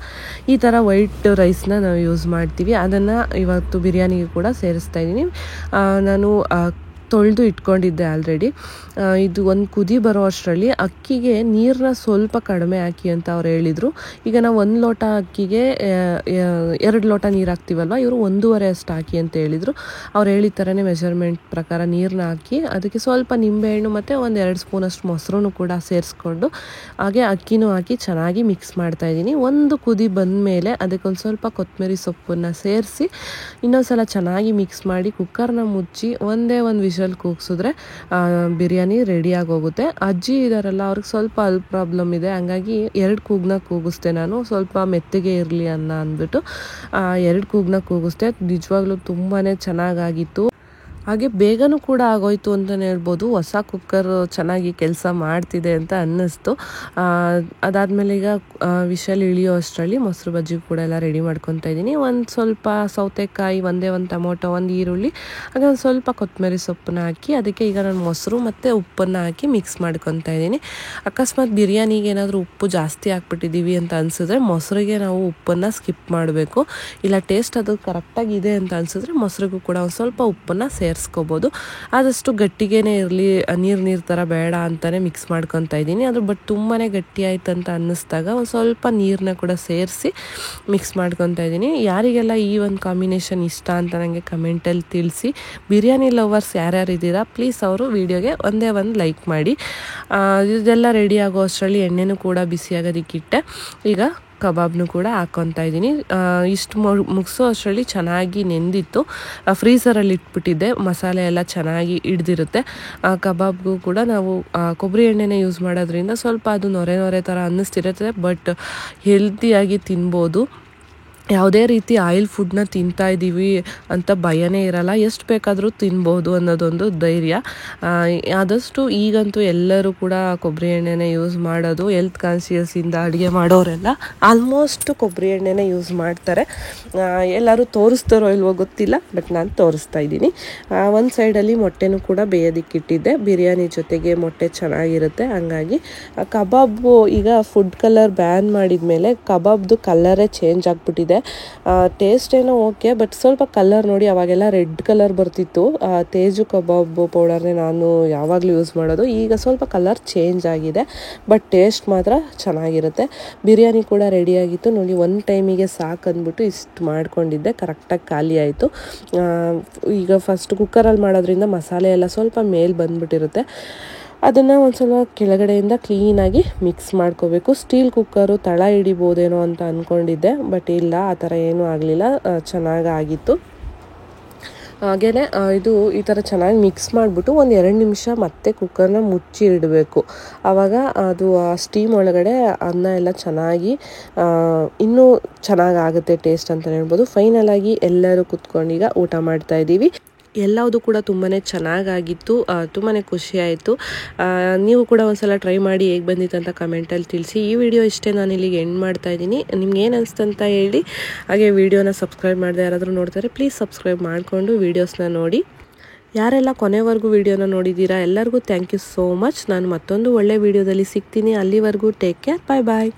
ಈ ಥರ ವೈಟ್ ರೈಸ್ನ ನಾವು ಯೂಸ್ ಮಾಡ್ತೀವಿ. ಅದನ್ನು ಇವತ್ತು ಬಿರಿಯಾನಿಗೆ ಕೂಡ ಸೇರಿಸ್ತಾ ಇದ್ದೀನಿ. ನಾನು ತೊಳೆದು ಇಟ್ಕೊಂಡಿದ್ದೆ ಆಲ್ರೆಡಿ. ಇದು ಒಂದು ಕುದಿ ಬರೋ ಅಷ್ಟರಲ್ಲಿ ಅಕ್ಕಿಗೆ ನೀರನ್ನ ಸ್ವಲ್ಪ ಕಡಿಮೆ ಹಾಕಿ ಅಂತ ಅವ್ರು ಹೇಳಿದರು. ಈಗ ನಾವು 1 ಲೋಟ ಅಕ್ಕಿಗೆ 2 ಲೋಟ ನೀರು ಹಾಕ್ತೀವಲ್ವ, ಇವರು 1.5 ಅಷ್ಟು ಹಾಕಿ ಅಂತ ಹೇಳಿದರು. ಅವ್ರು ಹೇಳಿದ ಥರನೇ ಮೆಜರ್ಮೆಂಟ್ ಪ್ರಕಾರ ನೀರನ್ನ ಹಾಕಿ ಅದಕ್ಕೆ ಸ್ವಲ್ಪ ನಿಂಬೆಹಣ್ಣು ಮತ್ತು 1-2 ಸ್ಪೂನಷ್ಟು ಮೊಸರು ಕೂಡ ಸೇರಿಸ್ಕೊಂಡು ಹಾಗೆ ಅಕ್ಕಿನೂ ಹಾಕಿ ಚೆನ್ನಾಗಿ ಮಿಕ್ಸ್ ಮಾಡ್ತಾಯಿದ್ದೀನಿ. ಒಂದು ಕುದಿ ಬಂದ ಮೇಲೆ ಅದಕ್ಕೊಂದು ಸ್ವಲ್ಪ ಕೊತ್ತಂಬರಿ ಸೊಪ್ಪನ್ನು ಸೇರಿಸಿ ಇನ್ನೊಂದು ಸಲ ಚೆನ್ನಾಗಿ ಮಿಕ್ಸ್ ಮಾಡಿ ಕುಕ್ಕರ್ನ ಮುಚ್ಚಿ ಒಂದೇ ಒಂದು ವಿಷಲ್ ಕೂಗಿಸಿದ್ರೆ ಬಿರಿಯಾನಿ ರೆಡಿಯಾಗಿ ಹೋಗುತ್ತೆ. ಅಜ್ಜಿ ಇದ್ದಾರಲ್ಲ, ಅವ್ರಿಗೆ ಸ್ವಲ್ಪ ಅಲ್ಲಿ ಪ್ರಾಬ್ಲಮ್ ಇದೆ, ಹಂಗಾಗಿ 2 ಕೂಗನ್ನ ಕೂಗಿಸ್ದೆ ನಾನು, ಸ್ವಲ್ಪ ಮೆತ್ತಗೆ ಇರಲಿ ಅಂದ್ಬಿಟ್ಟು 2 ಕೂಗನ್ನ ಕೂಗಿಸ್ದೆ. ನಿಜವಾಗ್ಲೂ ತುಂಬಾ ಚೆನ್ನಾಗಾಗಿತ್ತು. ಹಾಗೆ ಬೇಗನೂ ಕೂಡ ಆಗೋಯ್ತು ಅಂತಲೇ ಹೇಳ್ಬೋದು. ಹೊಸ ಕುಕ್ಕರ್ ಚೆನ್ನಾಗಿ ಕೆಲಸ ಮಾಡ್ತಿದೆ ಅಂತ ಅನ್ನಿಸ್ತು. ಅದಾದಮೇಲೆ ಈಗ ವಿಷಲ್ ಇಳಿಯೋ ಅಷ್ಟರಲ್ಲಿ ಮೊಸರು ಬಜ್ಜಿ ಕೂಡ ಎಲ್ಲ ರೆಡಿ ಮಾಡ್ಕೊತಾ ಇದ್ದೀನಿ. ಒಂದು ಸ್ವಲ್ಪ ಸೌತೆಕಾಯಿ, ಒಂದು ಟೊಮೊಟೊ, 1 ಈರುಳ್ಳಿ, ಹಾಗೆ ಒಂದು ಸ್ವಲ್ಪ ಕೊತ್ತಂಬರಿ ಸೊಪ್ಪನ್ನ ಹಾಕಿ ಅದಕ್ಕೆ ಈಗ ನಾನು ಮೊಸರು ಮತ್ತು ಉಪ್ಪನ್ನು ಹಾಕಿ ಮಿಕ್ಸ್ ಮಾಡ್ಕೊತಾ ಇದ್ದೀನಿ. ಅಕಸ್ಮಾತ್ ಬಿರಿಯಾನಿಗೆ ಏನಾದರೂ ಉಪ್ಪು ಜಾಸ್ತಿ ಹಾಕ್ಬಿಟ್ಟಿದ್ದೀವಿ ಅಂತ ಅನಿಸಿದ್ರೆ ಮೊಸರಿಗೆ ನಾವು ಉಪ್ಪನ್ನು ಸ್ಕಿಪ್ ಮಾಡಬೇಕು. ಇಲ್ಲ ಟೇಸ್ಟ್ ಅದು ಕರೆಕ್ಟಾಗಿದೆ ಅಂತ ಅನಿಸಿದ್ರೆ ಮೊಸರಿಗೂ ಕೂಡ ಒಂದು ಸ್ವಲ್ಪ ಉಪ್ಪನ್ನು ಸೇರಿಸ್ಕೋಬೋದು. ಆದಷ್ಟು ಗಟ್ಟಿಗೇನೆ ಇರಲಿ, ನೀರು ಥರ ಬೇಡ ಅಂತಲೇ ಮಿಕ್ಸ್ ಮಾಡ್ಕೊತಾ ಇದ್ದೀನಿ. ಅದು ಬಟ್ ತುಂಬಾ ಗಟ್ಟಿ ಆಯ್ತು ಅಂತ ಅನ್ನಿಸ್ದಾಗ ಒಂದು ಸ್ವಲ್ಪ ನೀರನ್ನ ಕೂಡ ಸೇರಿಸಿ ಮಿಕ್ಸ್ ಮಾಡ್ಕೊತಾ ಇದ್ದೀನಿ. ಯಾರಿಗೆಲ್ಲ ಈ ಒಂದು ಕಾಂಬಿನೇಷನ್ ಇಷ್ಟ ಅಂತ ನನಗೆ ಕಮೆಂಟಲ್ಲಿ ತಿಳಿಸಿ. ಬಿರಿಯಾನಿ ಲವರ್ಸ್ ಯಾರ್ಯಾರು ಇದ್ದೀರಾ ಪ್ಲೀಸ್ ಅವರು ವಿಡಿಯೋಗೆ ಒಂದೇ ಒಂದು ಲೈಕ್ ಮಾಡಿ. ಇದೆಲ್ಲ ರೆಡಿ ಆಗೋ ಅಷ್ಟರಲ್ಲಿ ಎಣ್ಣೆನೂ ಕೂಡ ಬಿಸಿಯಾಗೋದಕ್ಕಿಟ್ಟೆ. ಈಗ ಕಬಾಬ್ನು ಕೂಡ ಹಾಕ್ಕೊತಾ ಇದ್ದೀನಿ. ಇಷ್ಟು ಮುಗಿಸೋ ಅಷ್ಟರಲ್ಲಿ ಚೆನ್ನಾಗಿ ನೆಂದಿತ್ತು. ಫ್ರೀಸರಲ್ಲಿ ಇಟ್ಬಿಟ್ಟಿದ್ದೆ, ಮಸಾಲೆ ಎಲ್ಲ ಚೆನ್ನಾಗಿ ಹಿಡ್ದಿರುತ್ತೆ. ಕಬಾಬ್ಗೂ ಕೂಡ ನಾವು ಕೊಬ್ಬರಿ ಎಣ್ಣೆನೇ ಯೂಸ್ ಮಾಡೋದ್ರಿಂದ ಸ್ವಲ್ಪ ಅದು ನೊರೆ ಥರ ಅನ್ನಿಸ್ತಿರುತ್ತೆ, ಬಟ್ ಹೆಲ್ತಿಯಾಗಿ ತಿನ್ಬೋದು. ಯಾವುದೇ ರೀತಿ ಆಯಿಲ್ ಫುಡ್ನ ತಿಂತಾ ಇದ್ದೀವಿ ಅಂತ ಭಯನೇ ಇರಲ್ಲ, ಎಷ್ಟು ಬೇಕಾದರೂ ತಿನ್ಬೋದು ಅನ್ನೋದೊಂದು ಧೈರ್ಯ. ಆದಷ್ಟು ಈಗಂತೂ ಎಲ್ಲರೂ ಕೂಡ ಕೊಬ್ಬರಿ ಎಣ್ಣೆನೇ ಯೂಸ್ ಮಾಡೋದು. ಹೆಲ್ತ್ ಕಾನ್ಷಿಯಸ್ಸಿಂದ ಅಡುಗೆ ಮಾಡೋರೆಲ್ಲ ಆಲ್ಮೋಸ್ಟ್ ಕೊಬ್ಬರಿ ಎಣ್ಣೆನೇ ಯೂಸ್ ಮಾಡ್ತಾರೆ. ಎಲ್ಲರೂ ತೋರಿಸ್ತಾರೋ ಇಲ್ವೋ ಗೊತ್ತಿಲ್ಲ, ಬಟ್ ನಾನು ತೋರಿಸ್ತಾ ಇದ್ದೀನಿ. ಒಂದು ಸೈಡಲ್ಲಿ ಮೊಟ್ಟೆನೂ ಕೂಡ ಬೇಯೋದಕ್ಕಿಟ್ಟಿದ್ದೆ. ಬಿರಿಯಾನಿ ಜೊತೆಗೆ ಮೊಟ್ಟೆ ಚೆನ್ನಾಗಿರುತ್ತೆ. ಹಂಗಾಗಿ ಕಬಾಬು ಈಗ ಫುಡ್ ಕಲರ್ ಬ್ಯಾನ್ ಮಾಡಿದ ಮೇಲೆ ಕಬಾಬ್ದು ಕಲರೇ ಚೇಂಜ್ ಆಗಿಬಿಟ್ಟಿದೆ. ಟೇಸ್ಟ್ ಏನೋ ಓಕೆ, ಬಟ್ ಸ್ವಲ್ಪ ಕಲರ್ ನೋಡಿ, ಅವಾಗೆಲ್ಲ ರೆಡ್ ಕಲರ್ ಬರ್ತಿತ್ತು. ತೇಜು ಕಬಾಬ್ ಪೌಡರ್ನೇ ನಾನು ಯಾವಾಗಲೂ ಯೂಸ್ ಮಾಡೋದು. ಈಗ ಸ್ವಲ್ಪ ಕಲರ್ ಚೇಂಜ್ ಆಗಿದೆ, ಬಟ್ ಟೇಸ್ಟ್ ಮಾತ್ರ ಚೆನ್ನಾಗಿರುತ್ತೆ. ಬಿರಿಯಾನಿ ಕೂಡ ರೆಡಿಯಾಗಿತ್ತು ನೋಡಿ. ಒಂದು ಟೈಮಿಗೆ ಸಾಕು ಅಂದ್ಬಿಟ್ಟು ಇಷ್ಟು ಮಾಡ್ಕೊಂಡಿದ್ದೆ, ಕರೆಕ್ಟಾಗಿ ಖಾಲಿ ಆಯಿತು. ಈಗ ಫಸ್ಟ್ ಕುಕ್ಕರಲ್ಲಿ ಮಾಡೋದ್ರಿಂದ ಮಸಾಲೆ ಎಲ್ಲ ಸ್ವಲ್ಪ ಮೇಲೆ ಬಂದುಬಿಟ್ಟಿರುತ್ತೆ. ಅದನ್ನು ಒಂದು ಸ್ವಲ್ಪ ಕೆಳಗಡೆಯಿಂದ ಕ್ಲೀನಾಗಿ ಮಿಕ್ಸ್ ಮಾಡ್ಕೋಬೇಕು. ಸ್ಟೀಲ್ ಕುಕ್ಕರು ತಳ ಹಿಡಿಬೋದೇನೋ ಅಂತ ಅಂದ್ಕೊಂಡಿದ್ದೆ, ಬಟ್ ಇಲ್ಲ, ಆ ಥರ ಏನೂ ಆಗಲಿಲ್ಲ, ಚೆನ್ನಾಗಾಗಿತ್ತು. ಹಾಗೆಯೇ ಇದು ಈ ಥರ ಚೆನ್ನಾಗಿ ಮಿಕ್ಸ್ ಮಾಡಿಬಿಟ್ಟು ಒಂದು 2 ನಿಮಿಷ ಮತ್ತೆ ಕುಕ್ಕರ್ನ ಮುಚ್ಚಿ ಇಡಬೇಕು. ಆವಾಗ ಅದು ಸ್ಟೀಮ್ ಒಳಗಡೆ ಅನ್ನ ಎಲ್ಲ ಚೆನ್ನಾಗಿ ಇನ್ನೂ ಚೆನ್ನಾಗಾಗುತ್ತೆ ಟೇಸ್ಟ್ ಅಂತಲೇ ಹೇಳ್ಬೋದು. ಫೈನಲಾಗಿ ಎಲ್ಲರೂ ಕುತ್ಕೊಂಡೀಗ ಊಟ ಮಾಡ್ತಾಯಿದ್ದೀವಿ. ಎಲ್ಲವುದು ಕೂಡ ತುಂಬಾ ಚೆನ್ನಾಗಾಗಿತ್ತು, ತುಂಬಾ ಖುಷಿ ಆಯಿತು. ನೀವು ಕೂಡ ಒಂದ್ಸಲ ಟ್ರೈ ಮಾಡಿ ಹೇಗೆ ಬಂದಿತ್ತು ಅಂತ ಕಮೆಂಟಲ್ಲಿ ತಿಳಿಸಿ. ಈ ವಿಡಿಯೋ ಇಷ್ಟೇ, ನಾನು ಇಲ್ಲಿಗೆ ಎಂಡ್ ಮಾಡ್ತಾಯಿದ್ದೀನಿ. ನಿಮ್ಗೆ ಏನು ಅನಿಸ್ತಂತ ಹೇಳಿ. ಹಾಗೆ ವಿಡಿಯೋನ ಸಬ್ಸ್ಕ್ರೈಬ್ ಮಾಡದೆ ಯಾರಾದರೂ ನೋಡ್ತಾರೆ ಪ್ಲೀಸ್ ಸಬ್ಸ್ಕ್ರೈಬ್ ಮಾಡಿಕೊಂಡು ವೀಡಿಯೋಸ್ನ ನೋಡಿ. ಯಾರೆಲ್ಲ ಕೊನೆವರೆಗೂ ವಿಡಿಯೋನ ನೋಡಿದ್ದೀರಾ ಎಲ್ಲರಿಗೂ ಥ್ಯಾಂಕ್ ಯು ಸೋ ಮಚ್. ನಾನು ಮತ್ತೊಂದು ಒಳ್ಳೆ ವಿಡಿಯೋದಲ್ಲಿ ಸಿಗ್ತೀನಿ. ಅಲ್ಲಿವರೆಗೂ ಟೇಕ್ ಕೇರ್, ಬಾಯ್ ಬಾಯ್.